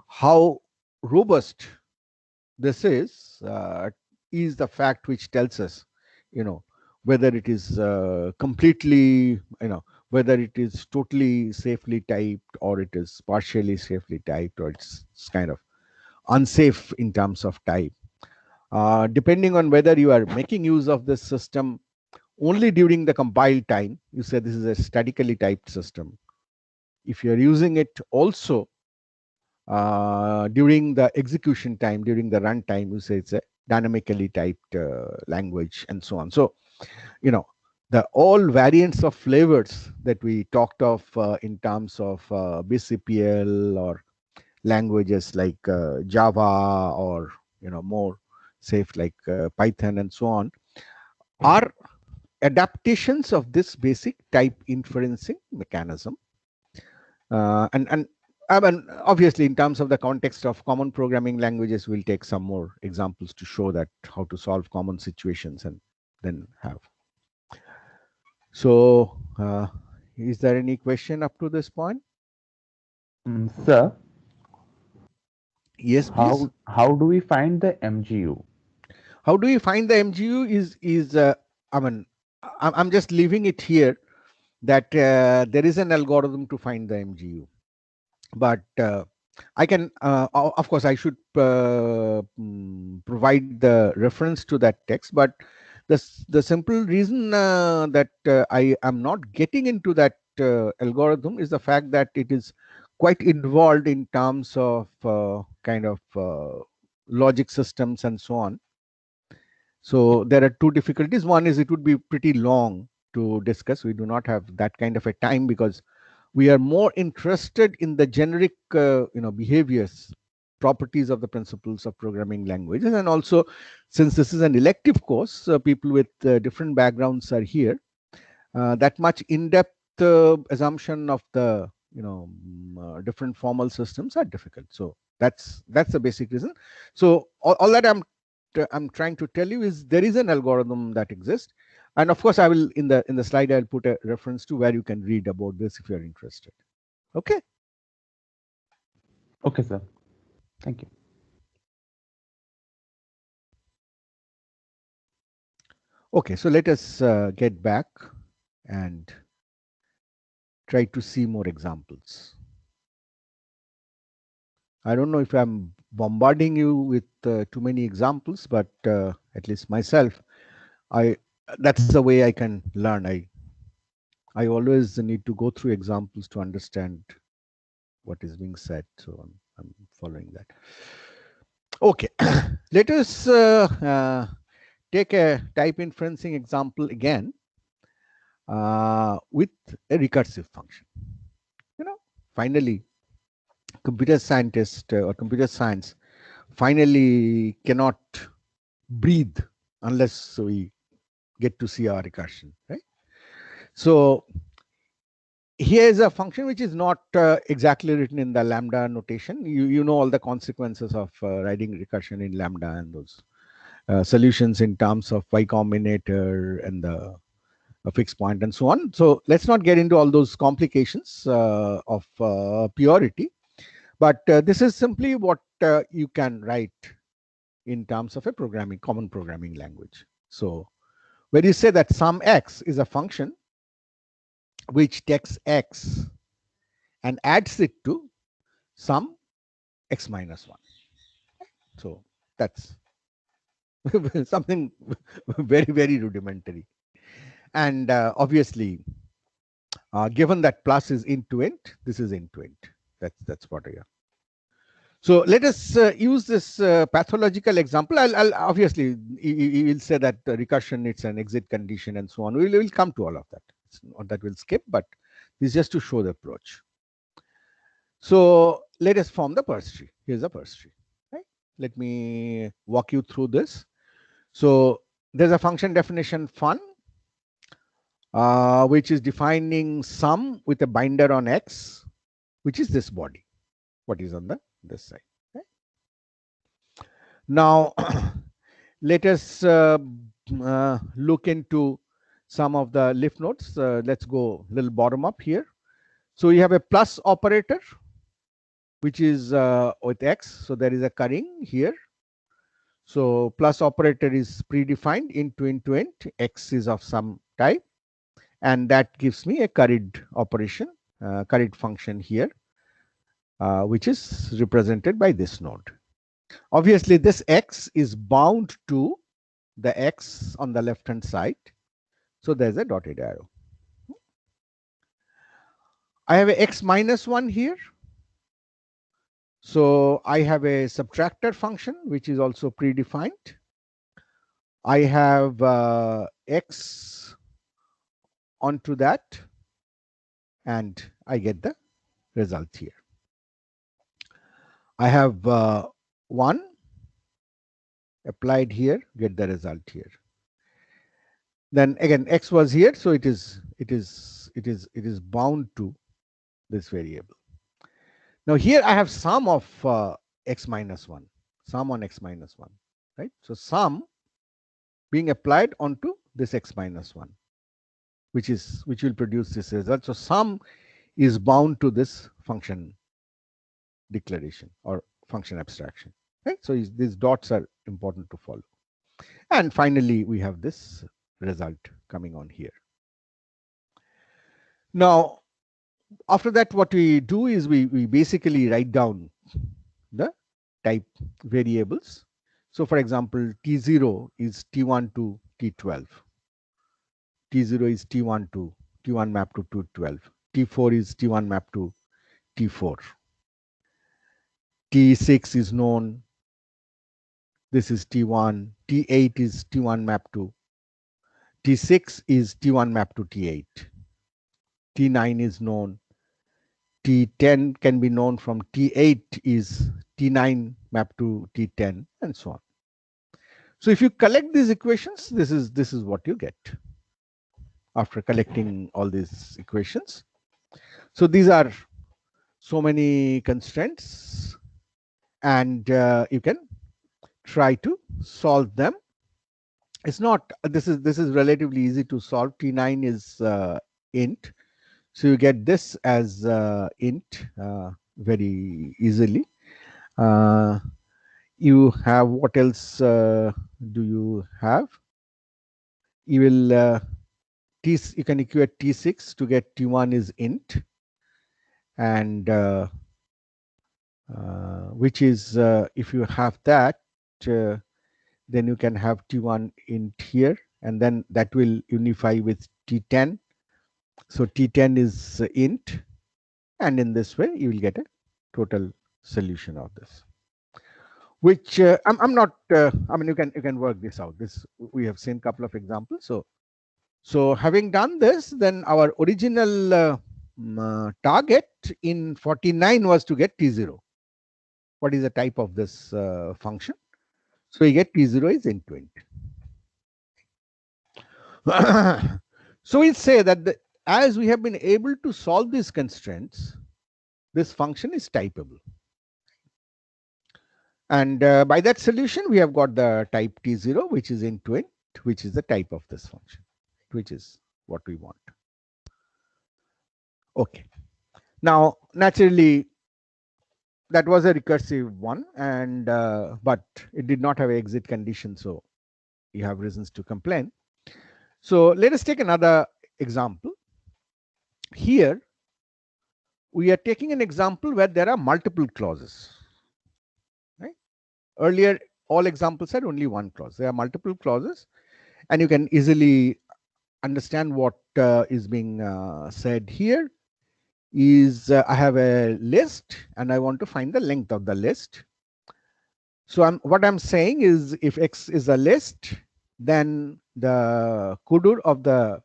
how robust this is the fact which tells us, whether it is completely, whether it is totally safely typed or it is partially safely typed or it's kind of unsafe in terms of type. Depending on whether you are making use of this system only during the compile time, you say this is a statically typed system. If you're using it also during the execution time, during the runtime, you say it's a dynamically typed language, and so on. So, the all variants of flavors that we talked of in terms of BCPL or languages like Java, or more safe like Python and so on, are adaptations of this basic type inferencing mechanism. And I mean, obviously, in terms of the context of common programming languages, we'll take some more examples to show that how to solve common situations and then have. So, is there any question up to this point? Sir, Yes, please. how do we find the MGU? How do we find the MGU? I mean, I'm just leaving it here that there is an algorithm to find the MGU, but I can, of course, I should provide the reference to that text. But the simple reason that I am not getting into that algorithm is the fact that it is quite involved in terms of kind of logic systems and so on. So there are two difficulties. One is it would be pretty long to discuss. We do not have that kind of a time because we are more interested in the generic behaviors, properties of the principles of programming languages. And also, since this is an elective course, people with different backgrounds are here. That much in-depth assumption of the different formal systems are difficult. So That's the basic reason. So all that I'm trying to tell you is there is an algorithm that exists, and of course I will in the slide I'll put a reference to where you can read about this if you are interested. Okay. Okay, sir. Thank you. Okay, so let us get back and try to see more examples. I don't know if I'm bombarding you with too many examples, but at least myself, that's the way I can learn. I always need to go through examples to understand what is being said. So I'm following that. Okay, let us take a type inferencing example again with a recursive function. Finally, computer scientist or computer science finally cannot breathe unless we get to see our recursion, right? So here is a function which is not exactly written in the lambda notation. You know all the consequences of writing recursion in lambda and those solutions in terms of y combinator and the fixed point and so on. So let's not get into all those complications of purity, but this is simply what you can write in terms of a common programming language. So where you say that sum x is a function which takes x and adds it to sum x minus 1. So that's something very, very rudimentary. And obviously, given that plus is int to int, this is int to int. That's what I am. So let us use this pathological example. I'll obviously, you will say that recursion, it's an exit condition and so on. We'll come to all of that. It's not that we'll skip, but this is just to show the approach. So let us form the Perce tree. Here's a Perce tree. Right? Let me walk you through this. So there's a function definition fun, which is defining sum with a binder on x, which is this body, what is on this side. Right? Now, let us look into some of the Lisp nodes. Let's go a little bottom up here. So you have a plus operator, which is with x. So there is a currying here. So plus operator is predefined int to int. X is of some type. And that gives me a curried operation, curried function here, which is represented by this node. Obviously, this x is bound to the x on the left hand side. So there's a dotted arrow. I have a x minus 1 here. So I have a subtractor function, which is also predefined. I have x onto that, and I get the result here. I have 1 applied here, get the result here. Then again, x was here, so it is bound to this variable. Now here I have sum of x minus 1, sum on x minus 1, right? So sum being applied onto this x minus 1, which will produce this result. So sum is bound to this function declaration or function abstraction, right? So these dots are important to follow. And finally, we have this result coming on here. Now, after that, what we do is we basically write down the type variables. So for example, T0 is T1 to T12. T0 is T1 to T1 map to T12. T4 is T1 map to T4. T6 is known. This is T1. T8 is T1 map to. T6 is T1 map to T8. T9 is known. T10 can be known from T8 is T9 map to T10 and so on. So if you collect these equations, this is what you get after collecting all these equations. So these are so many constraints and you can try to solve them. It's not, this is relatively easy to solve. T9 is int, so you get this as int very easily. You have, what else do you have? You will you can equate T6 to get T1 is int, and which is if you have that, then you can have T1 int here, and then that will unify with T10. So T10 is int, and in this way you will get a total solution of this, which I'm not I mean, you can work this out. This, we have seen a couple of examples. So having done this, then our original target in 49 was to get T0. What is the type of this function? So we get T0 is int to int. So we say that as we have been able to solve these constraints, this function is typeable. And by that solution, we have got the type T0, which is int to int, which is the type of this function, which is what we want. Okay. Now, naturally, that was a recursive one, and but it did not have an exit condition, so you have reasons to complain. So let us take another example. Here, we are taking an example where there are multiple clauses. Right? Earlier, all examples had only one clause. There are multiple clauses, and you can easily understand what is being said here. Is I have a list and I want to find the length of the list. So what I'm saying is, if X is a list, then the kudur of the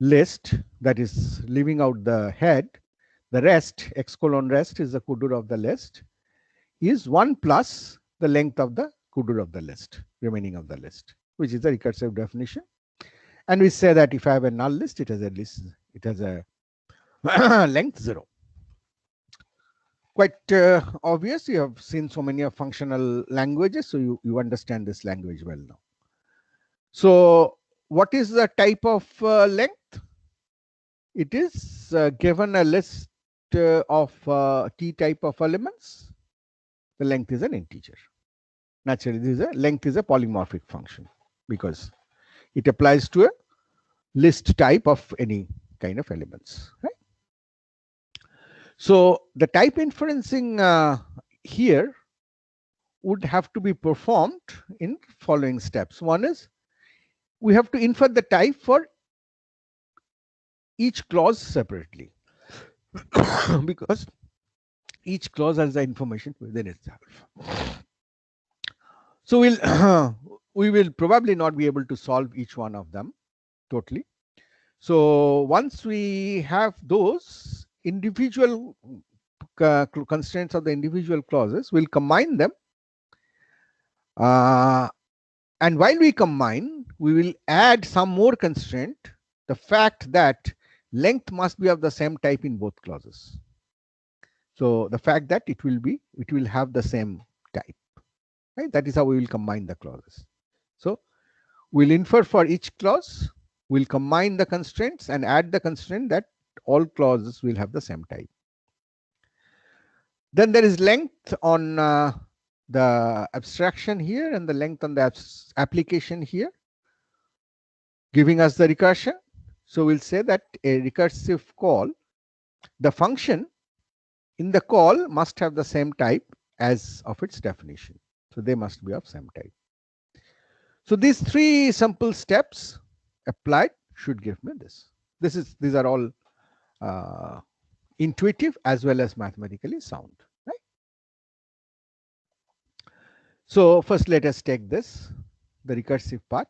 list, that is leaving out the head, the rest, X colon rest is the kudur of the list, is 1 plus the length of the kudur of the list, remaining of the list, which is the recursive definition. And we say that if I have a null list, it has a length 0. Quite obvious. You have seen so many of functional languages, so you understand this language well now. So what is the type of length? It is given a list of T type of elements. The length is an integer. Naturally, length is a polymorphic function because it applies to a list type of any kind of elements. Right? So the type inferencing here would have to be performed in following steps. One is, we have to infer the type for each clause separately because each clause has the information within itself. So we will probably not be able to solve each one of them totally. So once we have those individual constraints of the individual clauses, we'll combine them. And while we combine, we will add some more constraint, the fact that length must be of the same type in both clauses. So the fact that it will have the same type. Right? That is how we will combine the clauses. So we'll infer for each clause, we'll combine the constraints and add the constraint that all clauses will have the same type. Then there is length on the abstraction here and the length on the application here, giving us the recursion. So we'll say that a recursive call, the function in the call must have the same type as of its definition. So they must be of same type. So these three simple steps applied should give me this. These are all intuitive as well as mathematically sound. Right? So first let us take this, the recursive part.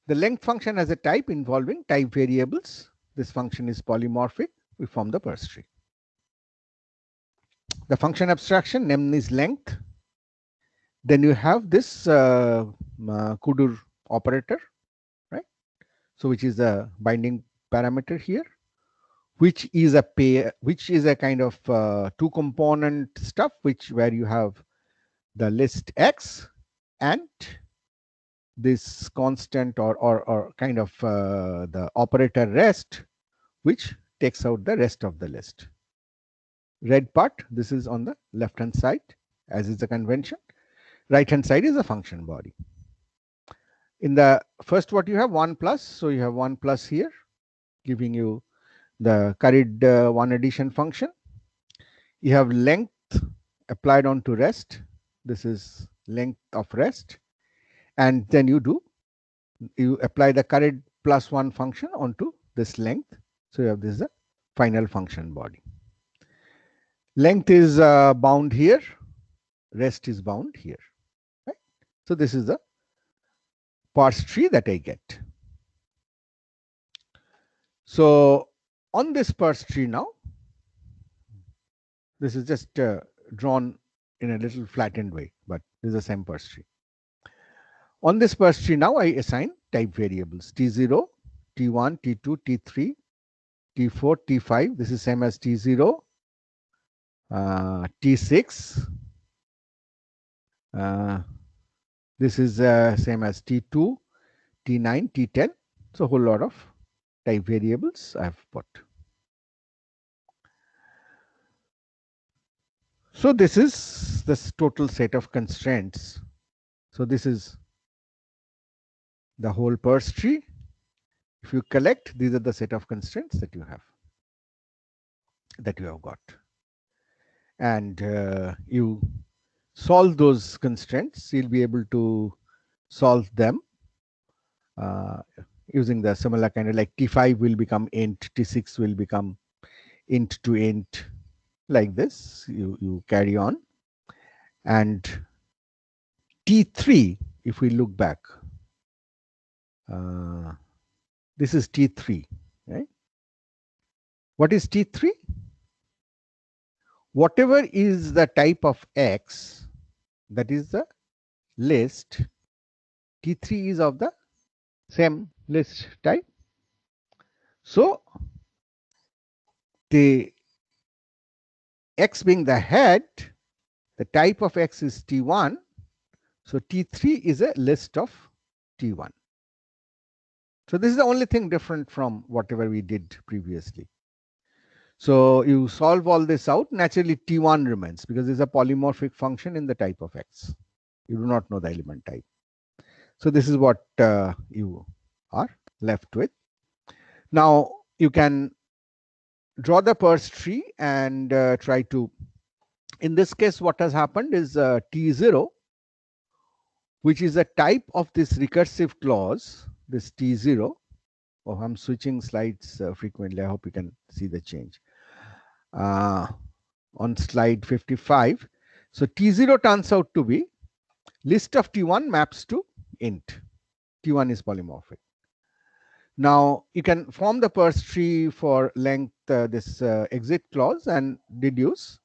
The length function has a type involving type variables. This function is polymorphic. We form the parse tree. The function abstraction name is length. Then you have this kudur operator, right? So which is the binding parameter here. which is a pair, which is a kind of two component stuff, where you have the list X and this constant or kind of the operator rest, which takes out the rest of the list. Red part, this is on the left hand side, as is the convention. Right hand side is a function body. In the first, what you have 1 plus, so you have 1 plus here, giving you the carried one addition function. You have length applied onto rest. This is length of rest, and then you apply the carried plus 1 function onto this length. So you have this is the final function body. Length is bound here, rest is bound here. Right? So this is the parse tree that I get. So on this parse tree now, this is just drawn in a little flattened way, but this is the same parse tree. On this parse tree now, I assign type variables T0, T1, T2, T3, T4, T5. This is same as T0, T6. This is same as T2, T9, T10. So a whole lot of type variables I've put. So this is this total set of constraints. So this is the whole parse tree. If you collect, these are the set of constraints that you have got. And you solve those constraints, you'll be able to solve them using the similar kind of like T5 will become int, T6 will become int to int, like this. You carry on. And T3, if we look back, this is T3, right? What is T3? Whatever is the type of X, that is the list, T3 is of the same list type. So the X being the head, the type of X is T1. So T3 is a list of T1. So this is the only thing different from whatever we did previously. So you solve all this out, naturally T1 remains because it's a polymorphic function in the type of X. You do not know the element type. So this is what you are left with. Now you can draw the parse tree and try to, in this case, what has happened is T0, which is a type of this recursive clause, this T0. Oh, I'm switching slides frequently. I hope you can see the change. On slide 55. So T0 turns out to be list of T1 maps to int. T1 is polymorphic. Now you can form the parse tree for length, this exit clause, and deduce.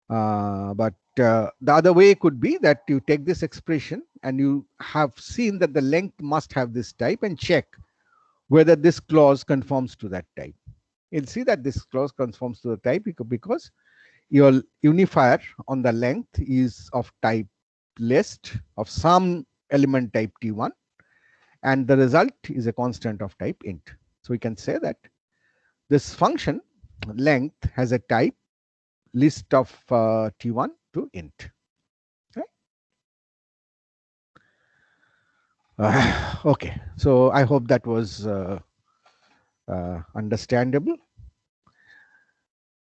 But the other way could be that you take this expression and you have seen that the length must have this type and check whether this clause conforms to that type. You'll see that this clause conforms to the type because your unifier on the length is of type list of some element type T1, and the result is a constant of type int. So we can say that this function length has a type list of T1 to int. Okay, so I hope that was understandable.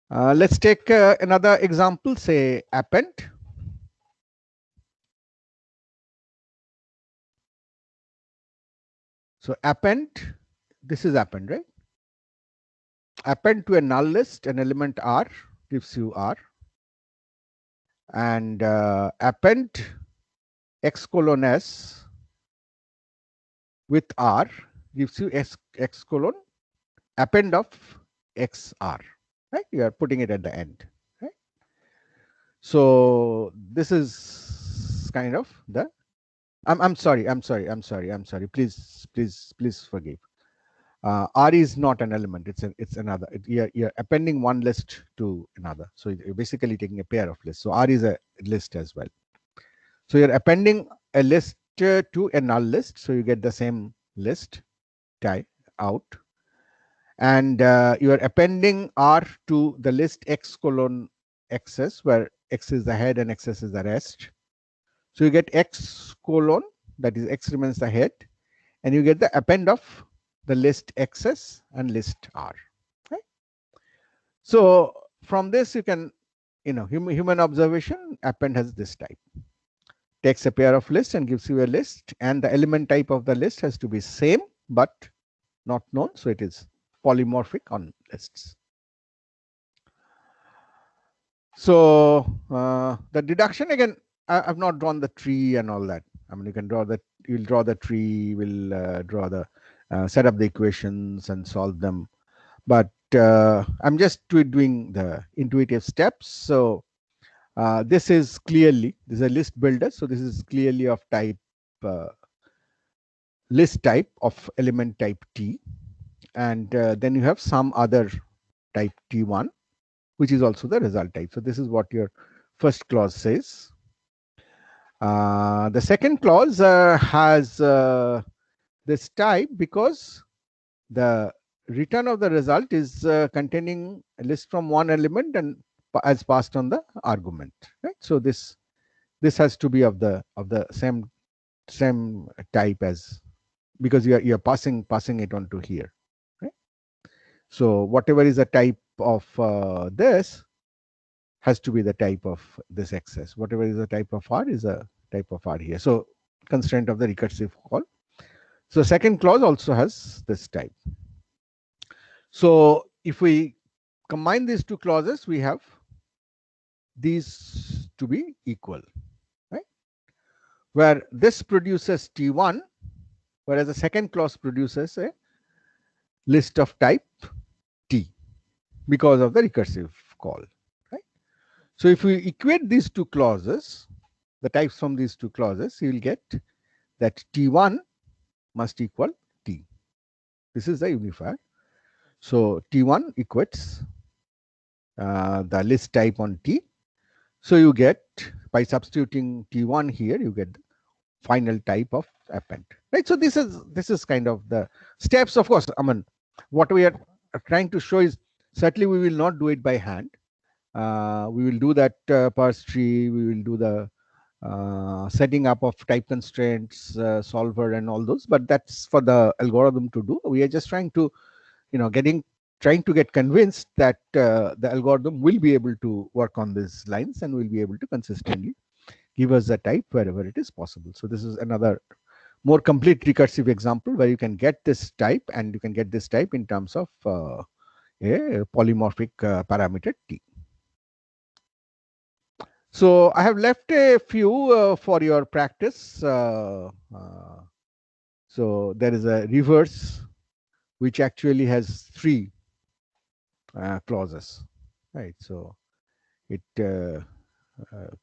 Let's take another example, say append. So append, this is append, right? Append to a null list an element R gives you R, and append X colon S with R gives you X colon append of XR, right? You are putting it at the end, right? So this is kind of the, I'm sorry. Please forgive. R is not an element; it's another. You're appending one list to another. So you're basically taking a pair of lists. So R is a list as well. So you're appending a list to a null list, so you get the same list type out, and you are appending R to the list X colon XS, where X is the head and XS is the rest. So you get X colon, that is X remains the head, and you get the append of the list XS and list R. Right? So from this you can, human observation, append has this type. Takes a pair of lists and gives you a list, and the element type of the list has to be same but not known, so it is polymorphic on lists. So the deduction, again, I've not drawn the tree and all that. I mean, you can draw that, you'll draw the tree, we'll draw the set up the equations and solve them, but I'm just doing the intuitive steps. So this is a list builder, so this is clearly of type list type of element type T, and then you have some other type T1, which is also the result type. So this is what your first clause says. The second clause has this type because the return of the result is containing a list from one element and as passed on the argument. Right? So this has to be of the same type as, because you're passing it on to here. Right? So whatever is the type of this has to be the type of this XS. Whatever is the type of R is a type of R here. So constraint of the recursive call. So second clause also has this type. So if we combine these two clauses, we have these to be equal, right? Where this produces T1, whereas the second clause produces a list of type T because of the recursive call, right? So if we equate these two clauses, the types from these two clauses, you will get that T1 must equal T. This is the unifier. So T1 equates the list type on T. So you get, by substituting T1 here, you get the final type of append. Right. So this is kind of the steps. Of course, I mean, what we are trying to show is certainly we will not do it by hand. We will do that parse tree. We will do the setting up of type constraints, solver, and all those. But that's for the algorithm to do. We are just trying to, trying to get convinced that the algorithm will be able to work on these lines and will be able to consistently give us the type wherever it is possible. So this is another more complete recursive example where you can get this type, and you can get this type in terms of a polymorphic parameter T. So I have left a few for your practice. So there is a reverse, which actually has 3 clauses, right? So it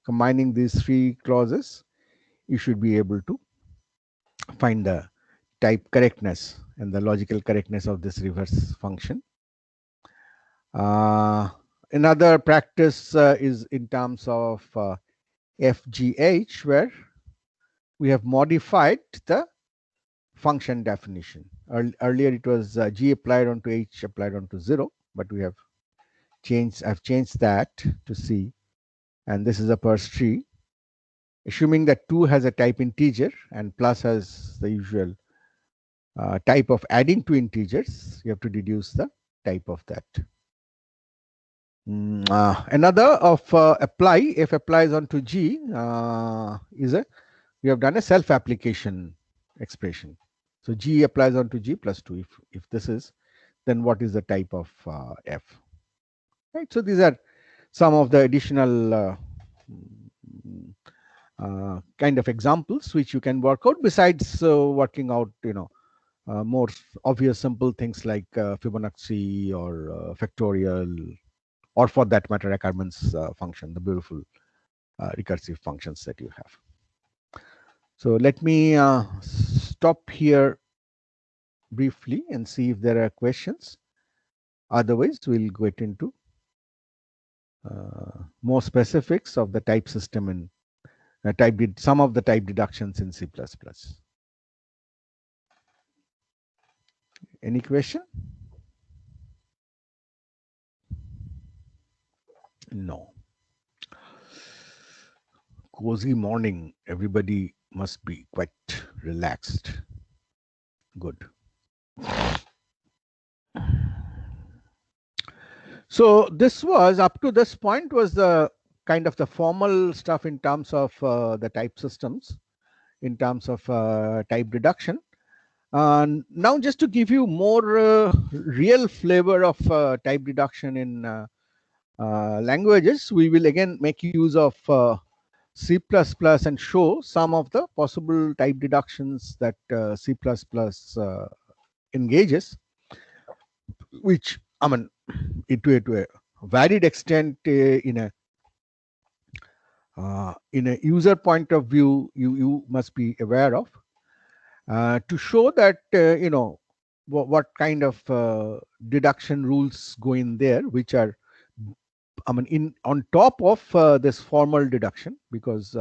combining these 3 clauses, you should be able to find the type correctness and the logical correctness of this reverse function. Another practice is in terms of FGH, where we have modified the function definition. Earlier it was G applied onto H applied onto 0, but we have I've changed that to C, and this is a parse tree. Assuming that 2 has a type integer and plus has the usual type of adding 2 integers, you have to deduce the type of that. Another of apply, if applies onto G, we have done a self-application expression. So G applies onto G plus 2. If this is, then what is the type of F? Right. So these are some of the additional kind of examples which you can work out, besides working out, more obvious simple things like Fibonacci or factorial, or for that matter, Ackermann's function, the beautiful recursive functions that you have. So let me stop here briefly and see if there are questions. Otherwise, we'll get into more specifics of the type system and some of the type deductions in C++. Any question? No. Cozy morning. Everybody must be quite relaxed. Good. So this was, up to this point, was the kind of the formal stuff in terms of the type systems, in terms of type deduction. Now, just to give you more real flavor of type deduction in languages, we will again make use of C++ and show some of the possible type deductions that C++ engages, which, I mean, to a varied extent in a user point of view, you must be aware of, to show that what kind of deduction rules go in there, which are, I mean, on top of this formal deduction, because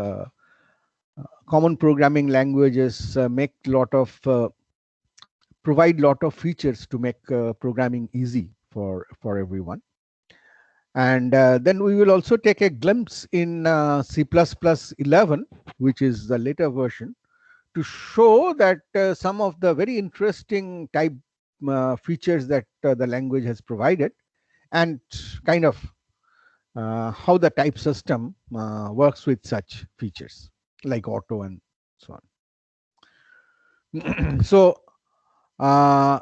common programming languages provide lot of features to make programming easy for everyone. And then we will also take a glimpse in C++11, which is the later version, to show that some of the very interesting type features that the language has provided, and kind of how the type system works with such features like auto and so on. So I'm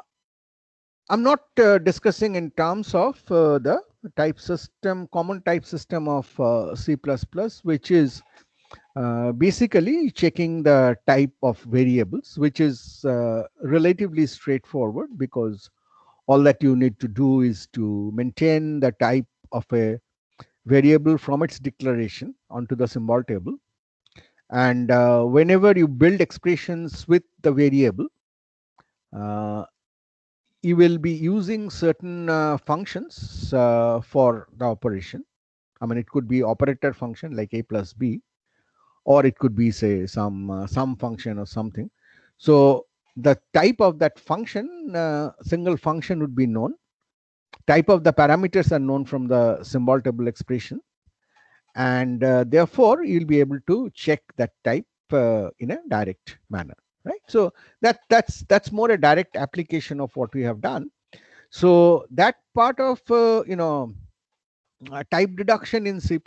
not discussing in terms of the type system, common type system of C++, which is basically checking the type of variables, which is relatively straightforward, because all that you need to do is to maintain the type of a variable from its declaration onto the symbol table. And whenever you build expressions with the variable, you will be using certain functions for the operation. I mean, it could be operator function like a plus b, or it could be, say, some function or something. So the type of that function, single function, would be known. Type of the parameters are known from the symbol table expression, and therefore you'll be able to check that type in a direct manner, right? So that's more a direct application of what we have done. So that part of type deduction in C++,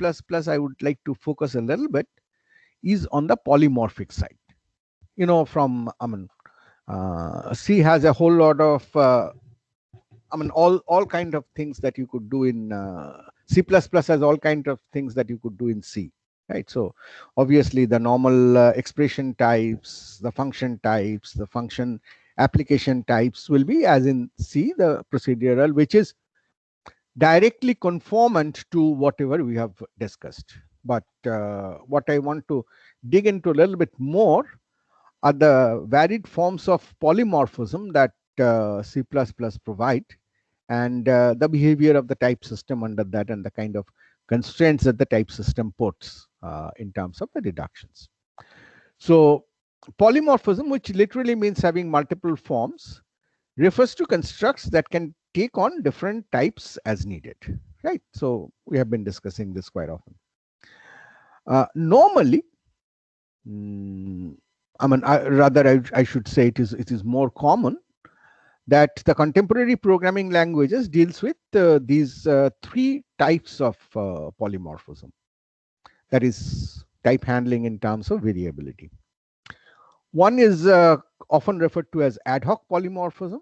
I would like to focus a little bit, is on the polymorphic side. From, I mean, C has a whole lot of I mean, all kind of things that you could do in C++ has all kind of things that you could do in C, right? So obviously the normal expression types, the function types, the function application types will be as in C, the procedural, which is directly conformant to whatever we have discussed. But what I want to dig into a little bit more are the varied forms of polymorphism that C++ provide, and the behavior of the type system under that, and the kind of constraints that the type system puts in terms of the deductions. So polymorphism, which literally means having multiple forms, refers to constructs that can take on different types as needed, right? So we have been discussing this quite often. Normally, I mean, I should say it is more common that the contemporary programming languages deals with these three types of polymorphism. That is type handling in terms of variability. One is often referred to as ad hoc polymorphism,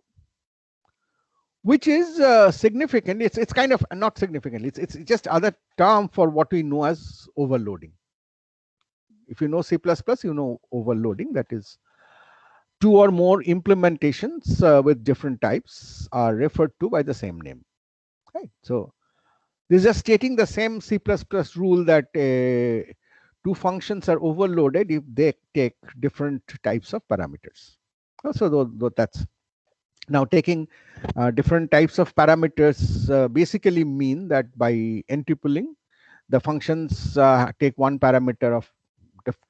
which is significant. It's kind of not significant. It's just other term for what we know as overloading. If you know C++, you know overloading. That is, two or more implementations with different types are referred to by the same name. Right. So this is just stating the same C++ rule that two functions are overloaded if they take different types of parameters. So that's Now, taking different types of parameters basically mean that by n-tupling, the functions take one parameter of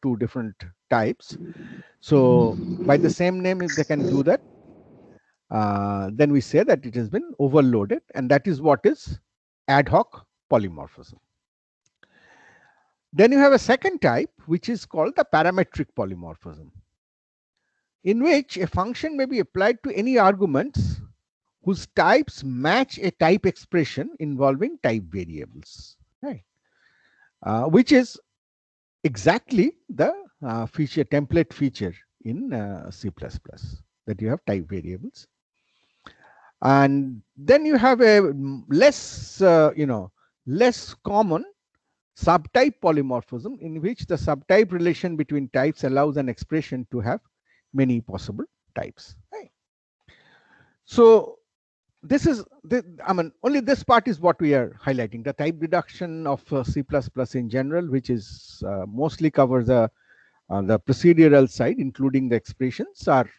two different types. So by the same name, if they can do that, then we say that it has been overloaded, and that is what is ad hoc polymorphism. Then you have a second type, which is called the parametric polymorphism, in which a function may be applied to any arguments whose types match a type expression involving type variables, right? Which is exactly the template feature in C++, that you have type variables. And then you have a less, less common subtype polymorphism, in which the subtype relation between types allows an expression to have many possible types. Right? So this is only this part is what we are highlighting, the type reduction of C++ in general, which is mostly covers the procedural side, including the expressions, are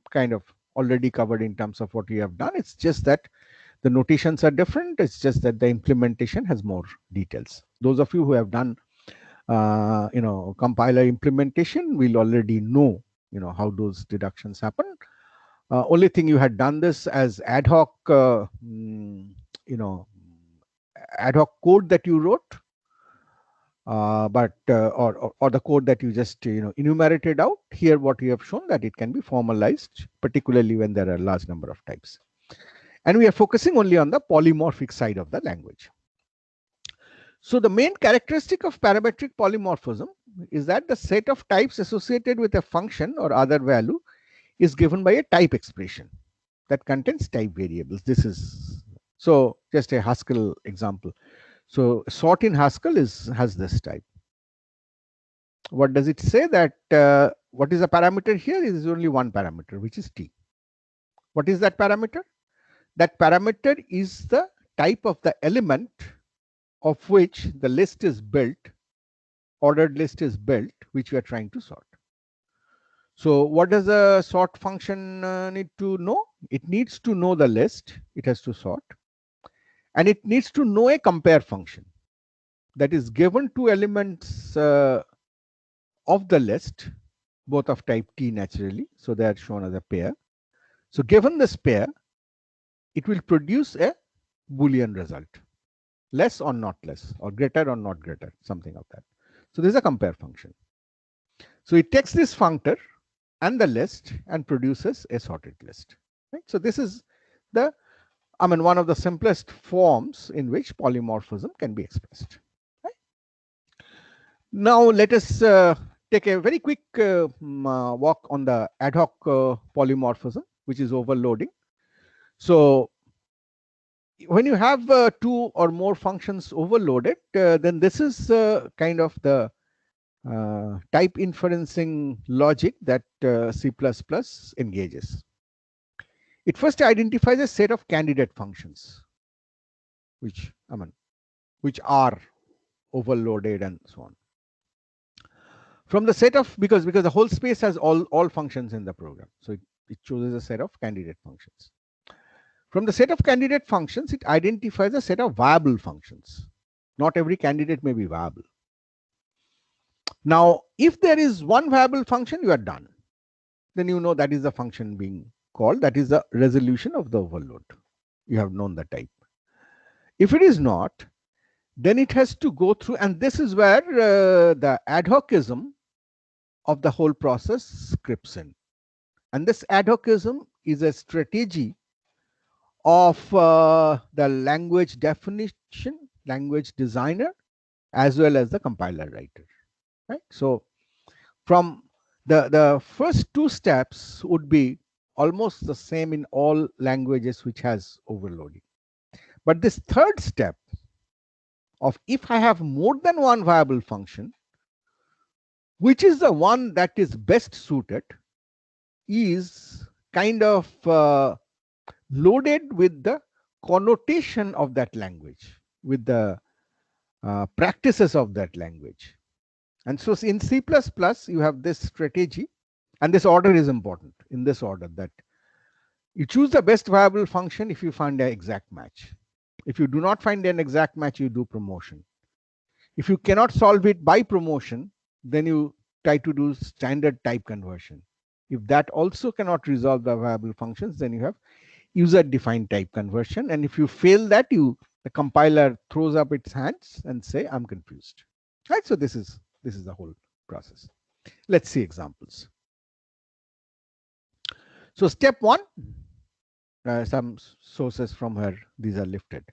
kind of already covered in terms of what we have done. It's just that the notations are different. It's just that the implementation has more details. Those of you who have done compiler implementation will already know how those deductions happen. Only thing, you had done this as ad hoc ad hoc code that you wrote, or the code that you just enumerated out. Here what we have shown, that it can be formalized, particularly when there are a large number of types, and we are focusing only on the polymorphic side of the language. So the main characteristic of parametric polymorphism is that the set of types associated with a function or other value is given by a type expression that contains type variables. This is so just a Haskell example. So sort in Haskell has this type. What does it say? That what is a parameter here is only one parameter, which is t. What is that parameter? That parameter is the type of the element of which the list is built, ordered list is built, which we are trying to sort. So what does a sort function need to know? It needs to know the list it has to sort, and it needs to know a compare function that is given two elements of the list, both of type t naturally, so they are shown as a pair. So given this pair, it will produce a Boolean result, less or not less, or greater or not greater, something of that. So this is a compare function. So it takes this functor and the list and produces a sorted list. Right? So this is the, one of the simplest forms in which polymorphism can be expressed. Right? Now let us take a very quick walk on the ad hoc polymorphism, which is overloading. So when you have two or more functions overloaded, then this is kind of the type inferencing logic that C++ engages. It first identifies a set of candidate functions, which are overloaded and so on. From the set of, because the whole space has all functions in the program, so it chooses a set of candidate functions. From the set of candidate functions, it identifies a set of viable functions. Not every candidate may be viable. Now, if there is one viable function, you are done. Then you know that is the function being called. That is the resolution of the overload. You have known the type. If it is not, then it has to go through, and this is where the ad hocism of the whole process creeps in. And this ad hocism is a strategy of the language definition, language designer, as well as the compiler writer. Right? So from the first two steps would be almost the same in all languages which has overloading. But this third step of, if I have more than one viable function, which is the one that is best suited, is kind of loaded with the connotation of that language, with the practices of that language. And so in C++, you have this strategy, and this order is important, in this order, that You choose the best viable function if you find an exact match. If you do not find an exact match, you do promotion. If you cannot solve it by promotion, then you try to do standard type conversion. If that also cannot resolve the viable functions, then you have user defined type conversion. And if you fail that, the compiler throws up its hands and say, I'm confused. Right? So this is the whole process. Let's see examples. So step one, some sources from her, these are lifted.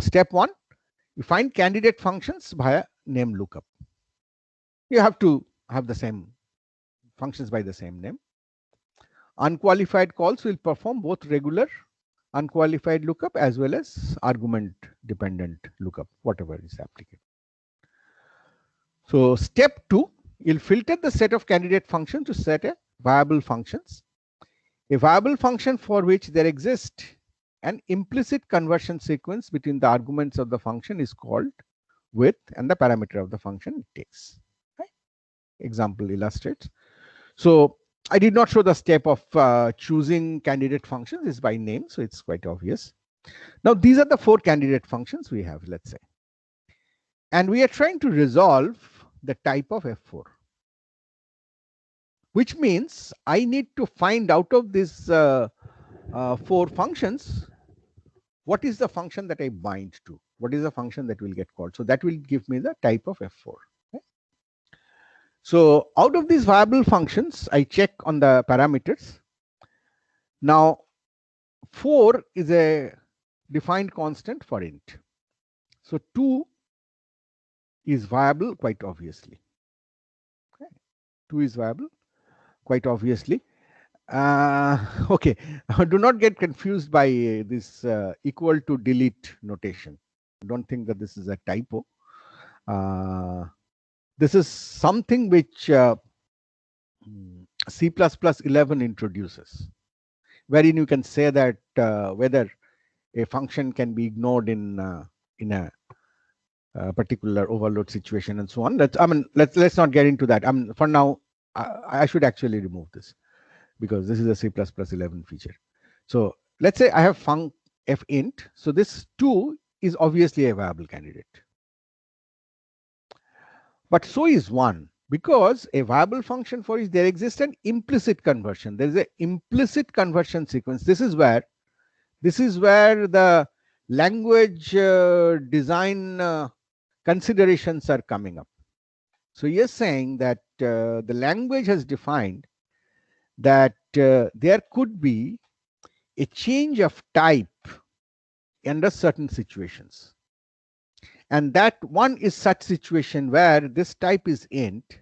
Step one, you find candidate functions via name lookup. You have to have the same functions by the same name. Unqualified calls will perform both regular unqualified lookup as well as argument dependent lookup, whatever is applicable. So step two, you'll filter the set of candidate functions to set a viable functions. A viable function for which there exists an implicit conversion sequence between the arguments of the function is called with and the parameter of the function it takes. Right? Example illustrates. So I did not show the step of choosing candidate functions is by name, so it's quite obvious. Now these are the 4 candidate functions we have, let's say, and we are trying to resolve the type of F4, which means I need to find out of these 4 functions, what is the function that I bind to? What is the function that will get called? So that will give me the type of F4. Okay? So out of these viable functions, I check on the parameters. Now 4 is a defined constant for int. So 2 is viable quite obviously. Okay. 2 is viable quite obviously. Okay, do not get confused by this equal to delete notation. Don't think that this is a typo. This is something which C++11 introduces, wherein you can say that whether a function can be ignored in a particular overload situation and so on. Let's not get into that. For now, I should actually remove this, because this is a C++11 feature. So let's say I have func f int. So this 2 is obviously a viable candidate. But so is 1, because a viable function for which there exists an implicit conversion. There is an implicit conversion sequence. This is where the language design considerations are coming up. So you're saying that the language has defined that there could be a change of type under certain situations. And that one is such situation where this type is int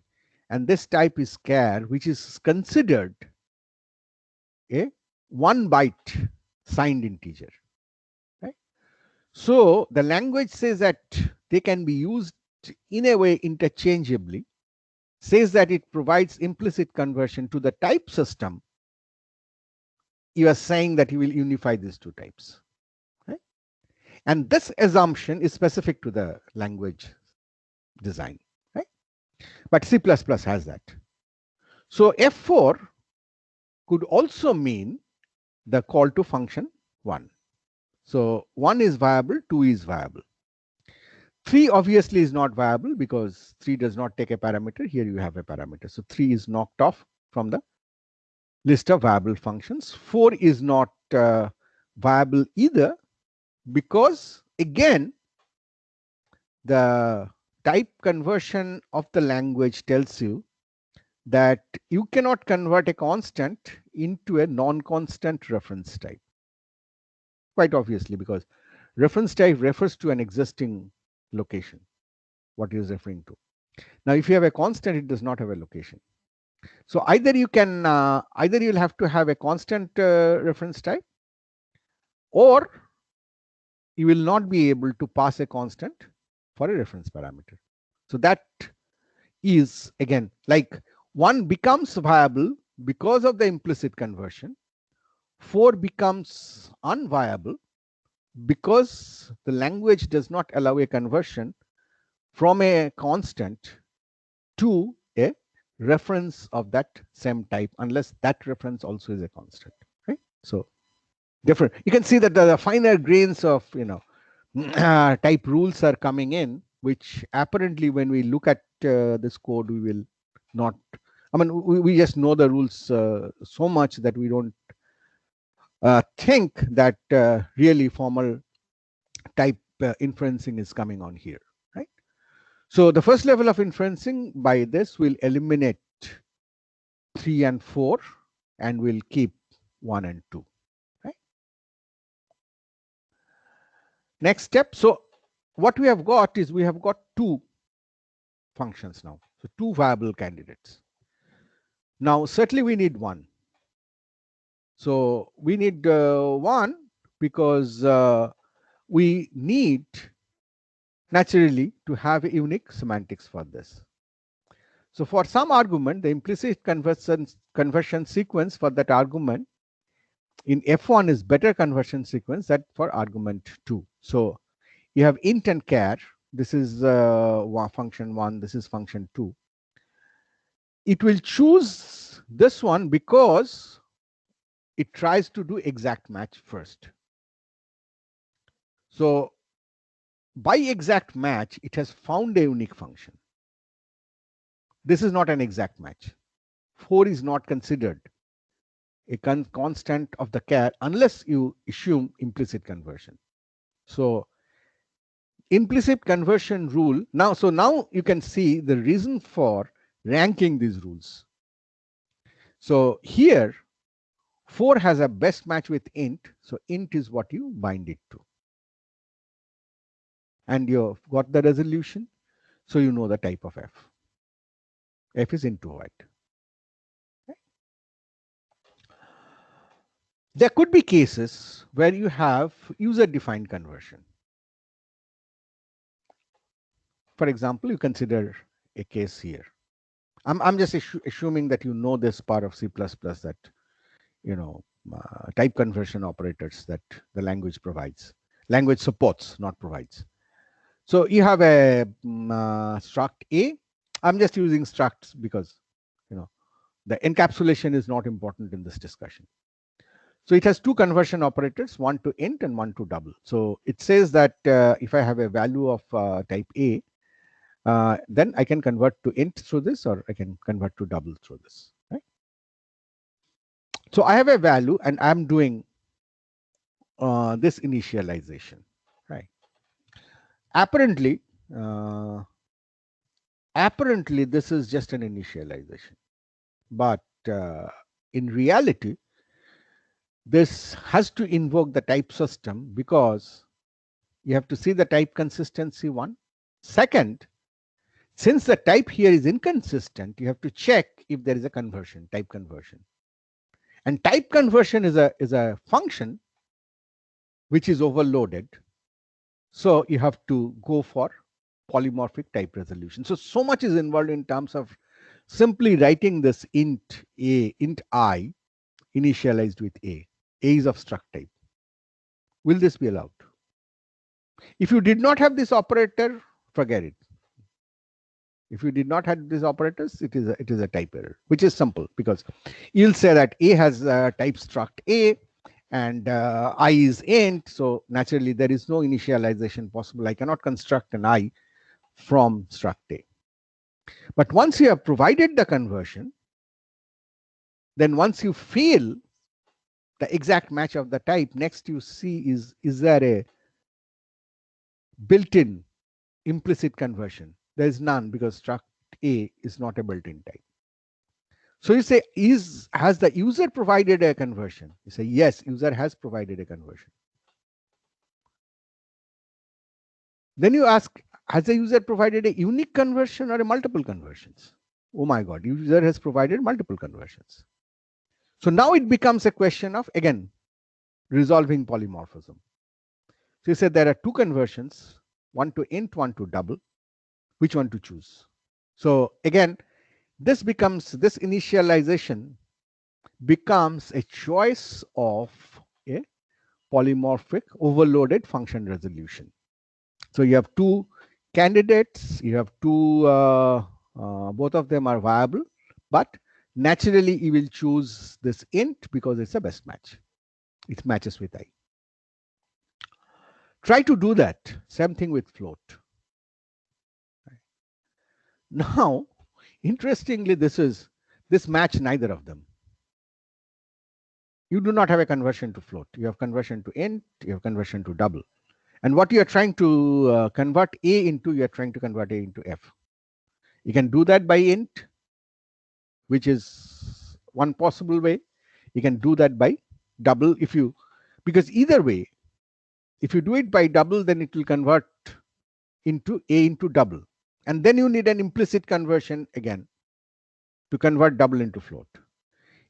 and this type is char, which is considered a 1 byte signed integer. Right? So the language says that they can be used in a way interchangeably, says that it provides implicit conversion to the type system. You are saying that you will unify these 2 types. Right? And this assumption is specific to the language design. Right? But C++ has that. So F4 could also mean the call to function 1. So 1 is viable, 2 is viable. 3 obviously is not viable because 3 does not take a parameter. Here you have a parameter. So 3 is knocked off from the list of viable functions. 4 is not viable either, because again, the type conversion of the language tells you that you cannot convert a constant into a non-constant reference type. Quite obviously, because reference type refers to an existing location, what it is referring to. Now, if you have a constant, it does not have a location. So either you can, either you'll have to have a constant reference type, or you will not be able to pass a constant for a reference parameter. So that is, again, like 1 becomes viable because of the implicit conversion. 4 becomes unviable because the language does not allow a conversion from a constant to a reference of that same type, unless that reference also is a constant. So different. You can see that the finer grains of type rules are coming in, which apparently when we look at this code, we will not. I mean, we just know the rules so much that we don't think that really formal type inferencing is coming on here, right? So the first level of inferencing by this will eliminate 3 and 4 and will keep 1 and 2. Right? Next step. So what we have got is we have got 2 functions now. So 2 viable candidates. Now certainly we need 1. So we need 1 because we need naturally to have a unique semantics for this. So for some argument, the implicit conversion sequence for that argument in F1 is better conversion sequence than for argument 2. So you have int and char. This is function 1. This is function 2. It will choose this one because it tries to do exact match first. So by exact match, it has found a unique function. This is not an exact match. 4 is not considered a constant of the char unless you assume implicit conversion. So implicit conversion rule now, so now you can see the reason for ranking these rules. So here 4 has a best match with int, so int is what you bind it to. And you've got the resolution, so you know the type of f. F is into white. Okay. There could be cases where you have user-defined conversion. For example, you consider a case here. I'm just assuming that you know this part of C++ that type conversion operators that the language provides. Language supports, not provides. So you have a struct A. I'm just using structs because the encapsulation is not important in this discussion. So it has 2 conversion operators, one to int and one to double. So it says that if I have a value of type A, then I can convert to int through this, or I can convert to double through this. Right? So I have a value and I'm doing this initialization. Right? Apparently, this is just an initialization, but in reality, this has to invoke the type system because you have to see the type consistency one. Second, since the type here is inconsistent, you have to check if there is a conversion, type conversion. And type conversion is a function which is overloaded. So you have to go for polymorphic type resolution. So much is involved in terms of simply writing this int A, int I, initialized with A. A is of struct type. Will this be allowed? If you did not have this operator, forget it. If you did not have these operators, it is a type error, which is simple because you'll say that A has type struct A and I is int. So naturally, there is no initialization possible. I cannot construct an I from struct A. But once you have provided the conversion, then once you fail the exact match of the type, next you see is there a built-in implicit conversion? There is none because struct A is not a built-in type. So you say, has the user provided a conversion? You say, yes, user has provided a conversion. Then you ask, has the user provided a unique conversion or a multiple conversions? Oh my God, user has provided multiple conversions. So now it becomes a question of, again, resolving polymorphism. So you said there are 2 conversions, one to int, one to double. Which one to choose? So again, this initialization becomes a choice of a polymorphic overloaded function resolution. So you have 2 candidates, you have 2, both of them are viable, but naturally you will choose this int because it's a best match. It matches with I. Try to do that. Same thing with float. Now, interestingly, this match neither of them. You do not have a conversion to float. You have conversion to int, you have conversion to double. And what you are trying to convert A into, you are trying to convert A into F. You can do that by int, which is one possible way. You can do that by double because either way, if you do it by double, then it will convert into A into double. And then you need an implicit conversion again to convert double into float.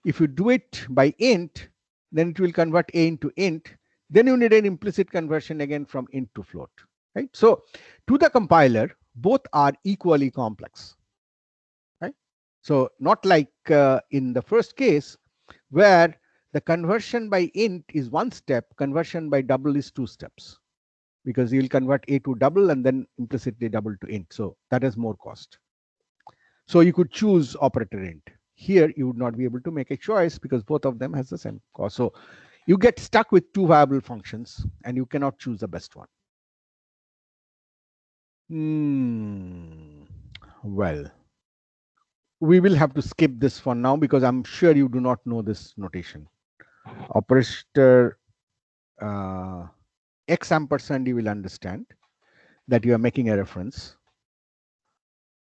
If you do it by int, then it will convert A into int. Then you need an implicit conversion again from int to float. Right? So to the compiler, both are equally complex. Right? So not like in the first case where the conversion by int is one step, conversion by double is two steps, because you'll convert A to double and then implicitly double to int. So that is more cost. So you could choose operator int. Here you would not be able to make a choice because both of them has the same cost. So you get stuck with two viable functions and you cannot choose the best one. Well, we will have to skip this for now because I'm sure you do not know this notation. Operator x ampersand, you will understand that you are making a reference.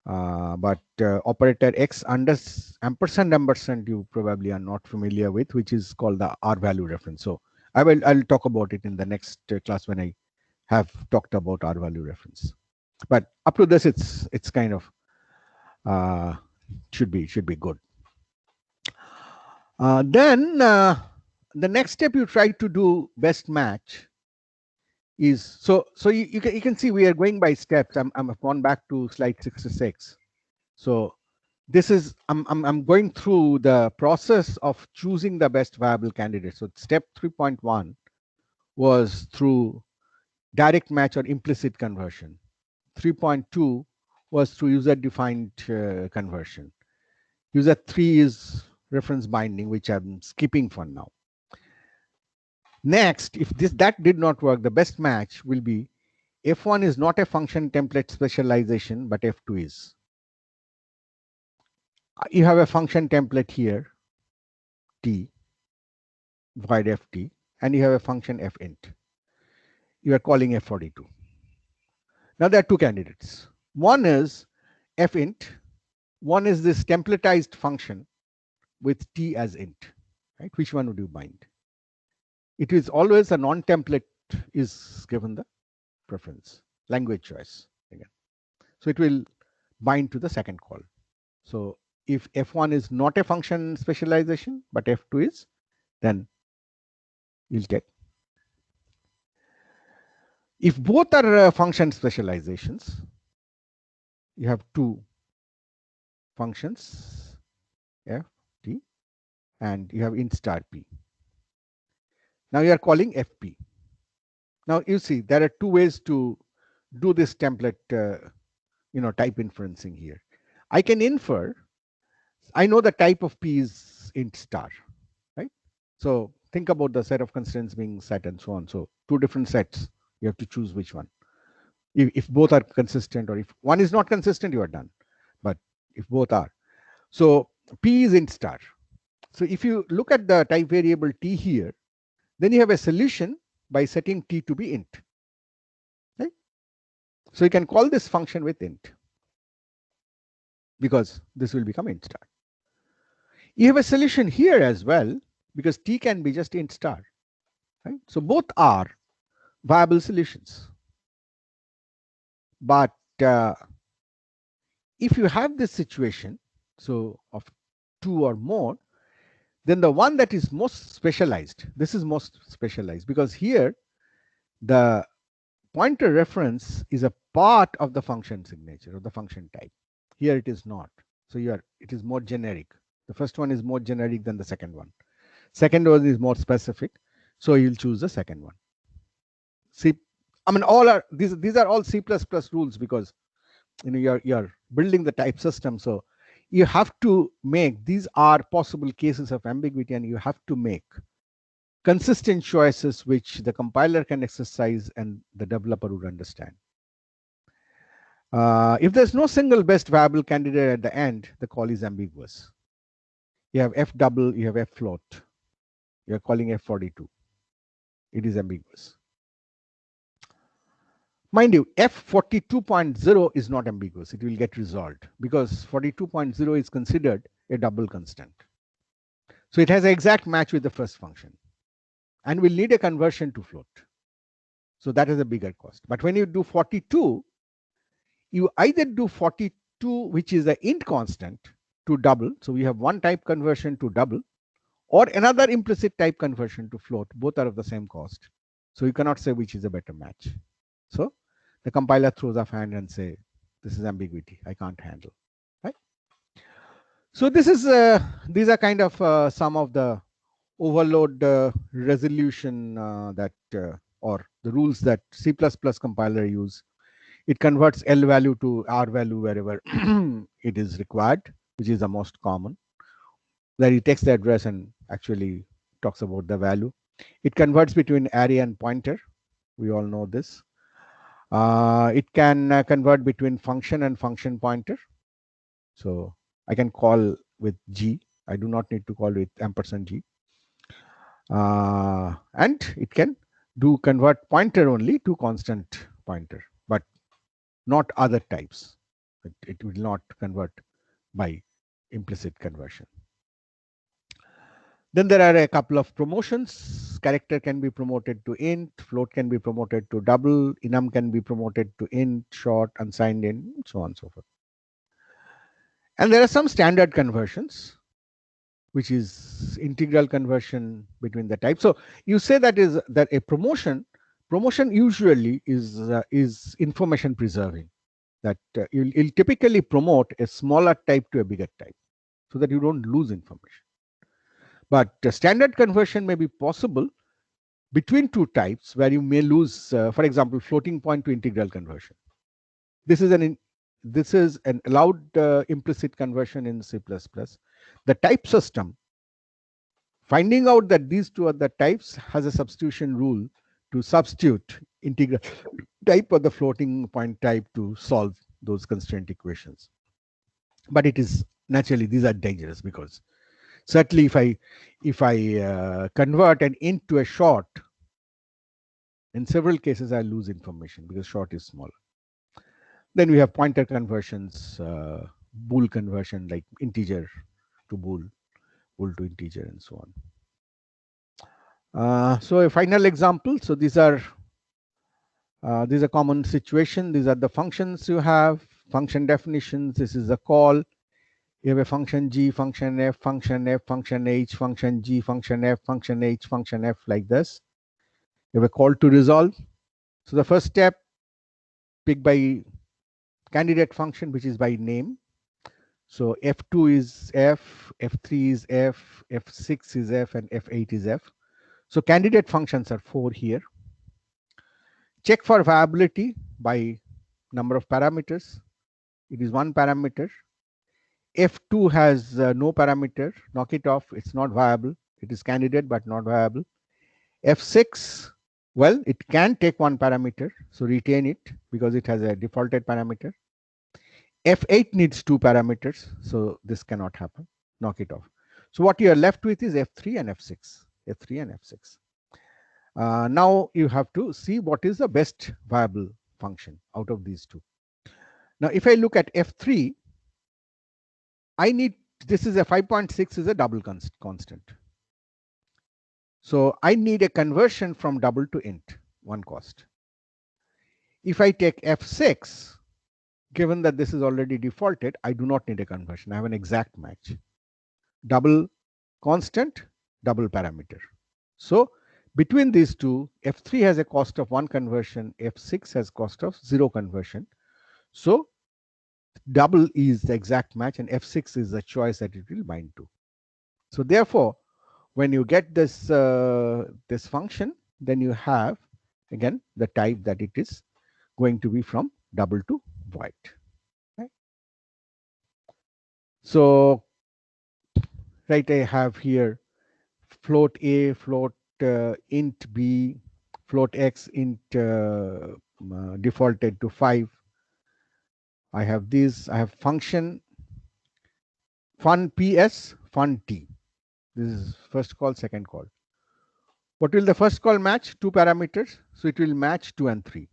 But operator x ampersand you probably are not familiar with, which is called the R value reference. So I'll talk about it in the next class when I have talked about R value reference. But up to this, it's kind of should be good. Then the next step you try to do best match is so you can see we are going by steps. I've gone back to slide 66. So this is I'm going through the process of choosing the best viable candidate. So step 3.1 was through direct match or implicit conversion. 3.2 was through user defined conversion. User 3 is reference binding, which I'm skipping for now. Next, if that did not work, the best match will be F1 is not a function template specialization, but F2 is. You have a function template here, T, void ft, and you have a function fint. You are calling f42. Now there are two candidates. One is fint. One is this templatized function with t as int. Right? Which one would you bind? It is always a non-template is given the preference, language choice again. So it will bind to the second call. So if f1 is not a function specialization, but f2 is, then you'll get. If both are function specializations, you have two functions, f, t, and you have int star p. Now you are calling fp. Now you see there are two ways to do this template, type inferencing here. I can infer, I know the type of p is int star, right? So think about the set of constraints being set and so on. So two different sets, you have to choose which one. If both are consistent, or if one is not consistent, you are done. But if both are, so p is int star. So if you look at the type variable t here, then you have a solution by setting t to be int. Right? So you can call this function with int because this will become int star. You have a solution here as well because t can be just int star. Right? So both are viable solutions. But if you have this situation, so of two or more, then the one that is most specialized, this is most specialized because here the pointer reference is a part of the function signature or the function type. Here it is not. So it is more generic. The first one is more generic than the second one. Second one is more specific. So you'll choose the second one. See, I mean, these are all C++ rules because you're building the type system. So you have to make, these are possible cases of ambiguity and you have to make consistent choices which the compiler can exercise and the developer would understand. If there's no single best viable candidate at the end, the call is ambiguous. You have f double, you have f float. You're calling f42. It is ambiguous. Mind you, f42.0 is not ambiguous. It will get resolved because 42.0 is considered a double constant. So it has an exact match with the first function and will need a conversion to float. So that is a bigger cost. But when you do 42, you either do 42, which is the int constant, to double. So we have one type conversion to double, or another implicit type conversion to float. Both are of the same cost. So you cannot say which is a better match. So the compiler throws up hand and say, this is ambiguity. I can't handle. Right? So this is these are kind of some of the overload resolution that or the rules that C++ compiler use. It converts L value to R value wherever it is required, which is the most common. Then it takes the address and actually talks about the value. It converts between array and pointer. We all know this. It can convert between function and function pointer. So I can call with G. I do not need to call with ampersand G. And it can do convert pointer only to constant pointer, but not other types. It will not convert by implicit conversion. Then there are a couple of promotions. Character can be promoted to int, float can be promoted to double, enum can be promoted to int, short, unsigned int, so on and so forth. And there are some standard conversions, which is integral conversion between the types. So you say that is that a promotion usually is information preserving. That you'll typically promote a smaller type to a bigger type so that you don't lose information. But standard conversion may be possible between two types where you may lose, for example, floating point to integral conversion. This is an allowed implicit conversion in C++. The type system, finding out that these two are the types, has a substitution rule to substitute integral type or the floating point type to solve those constraint equations. But it is naturally, these are dangerous because certainly if I convert an int to a short, in several cases I lose information because short is smaller. Then we have pointer conversions, bool conversion like integer to bool to integer, and so on. So a final example. So these are common situation. These are the functions you have, function definitions. This is a call. You have a function G, function F, function F, function H, function G, function F, function H, function F, like this. You have a call to resolve. So the first step, pick by candidate function, which is by name. So F2 is F, F3 is F, F6 is F, and F8 is F. So candidate functions are 4 here. Check for viability by number of parameters. It is 1 parameter. F2 has no parameter, knock it off, it's not viable. It is candidate but not viable. F6, well, it can take 1 parameter, so retain it because it has a defaulted parameter. F8 needs 2 parameters, so this cannot happen, knock it off. So what you are left with is F3 and F6, F3 and F6. Now you have to see what is the best viable function out of these two. Now if I look at F3, I need, this is a 5.6 is a double constant. So I need a conversion from double to int, 1 cost. If I take F6, given that this is already defaulted, I do not need a conversion. I have an exact match. Double constant, double parameter. So between these two, F3 has a cost of 1 conversion, F6 has cost of 0 conversion. So double is the exact match and F6 is the choice that it will bind to. So therefore, when you get this this function, then you have again the type that it is going to be from double to void. Right? So right, I have here float A, float int b, float x, int defaulted to 5. I have these. I have function fun ps, fun t. This is first call, second call. What will the first call match? 2 parameters. So it will match 2 and 3.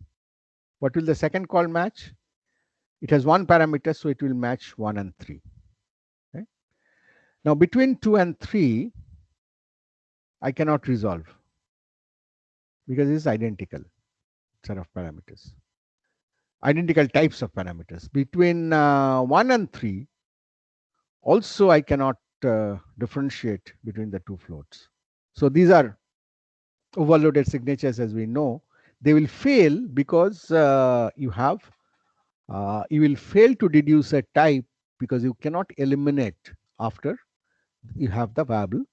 What will the second call match? It has 1 parameter, so it will match 1 and 3. Okay? Now between 2 and 3, I cannot resolve because it is identical set of parameters, identical types of parameters. Between 1 and 3, also I cannot differentiate between the two floats. So these are overloaded signatures, as we know. They will fail because you will fail to deduce a type because you cannot eliminate after you have the viable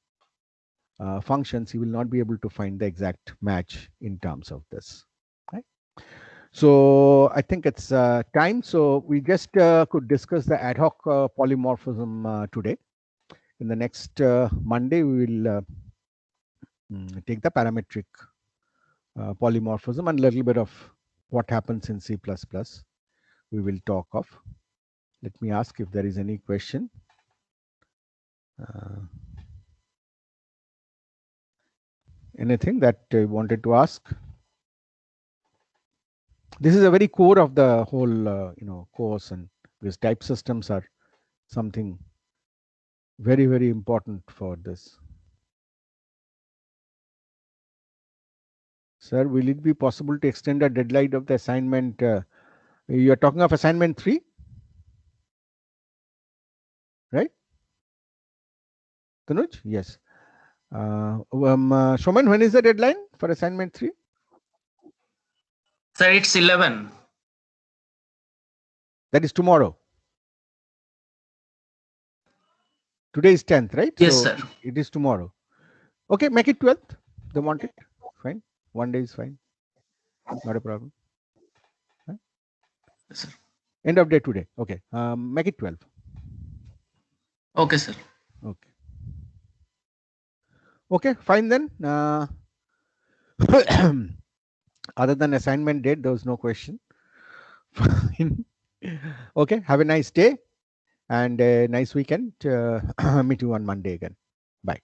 functions. You will not be able to find the exact match in terms of this. Right? So I think it's time. So we just could discuss the ad hoc polymorphism today. In the next Monday, we will take the parametric polymorphism and a little bit of what happens in C++. We will talk of. Let me ask if there is any question. Anything that you wanted to ask? This is a very core of the whole course, and because type systems are something very, very important for this. Sir, will it be possible to extend the deadline of the assignment? You are talking of assignment 3, right? Tanuj? Yes. Shoman, when is the deadline for assignment 3? Sir, it's 11. That is tomorrow. Today is 10th, right? Yes, so sir. It is tomorrow. Okay, make it 12th. They want it. Fine. 1 day is fine. Not a problem. Huh? Yes, sir. End of day today. Okay. Make it 12. Okay, sir. Okay. Okay, fine then. Other than assignment date, there was no question. Fine. Okay, have a nice day and a nice weekend. Meet you on Monday again. Bye.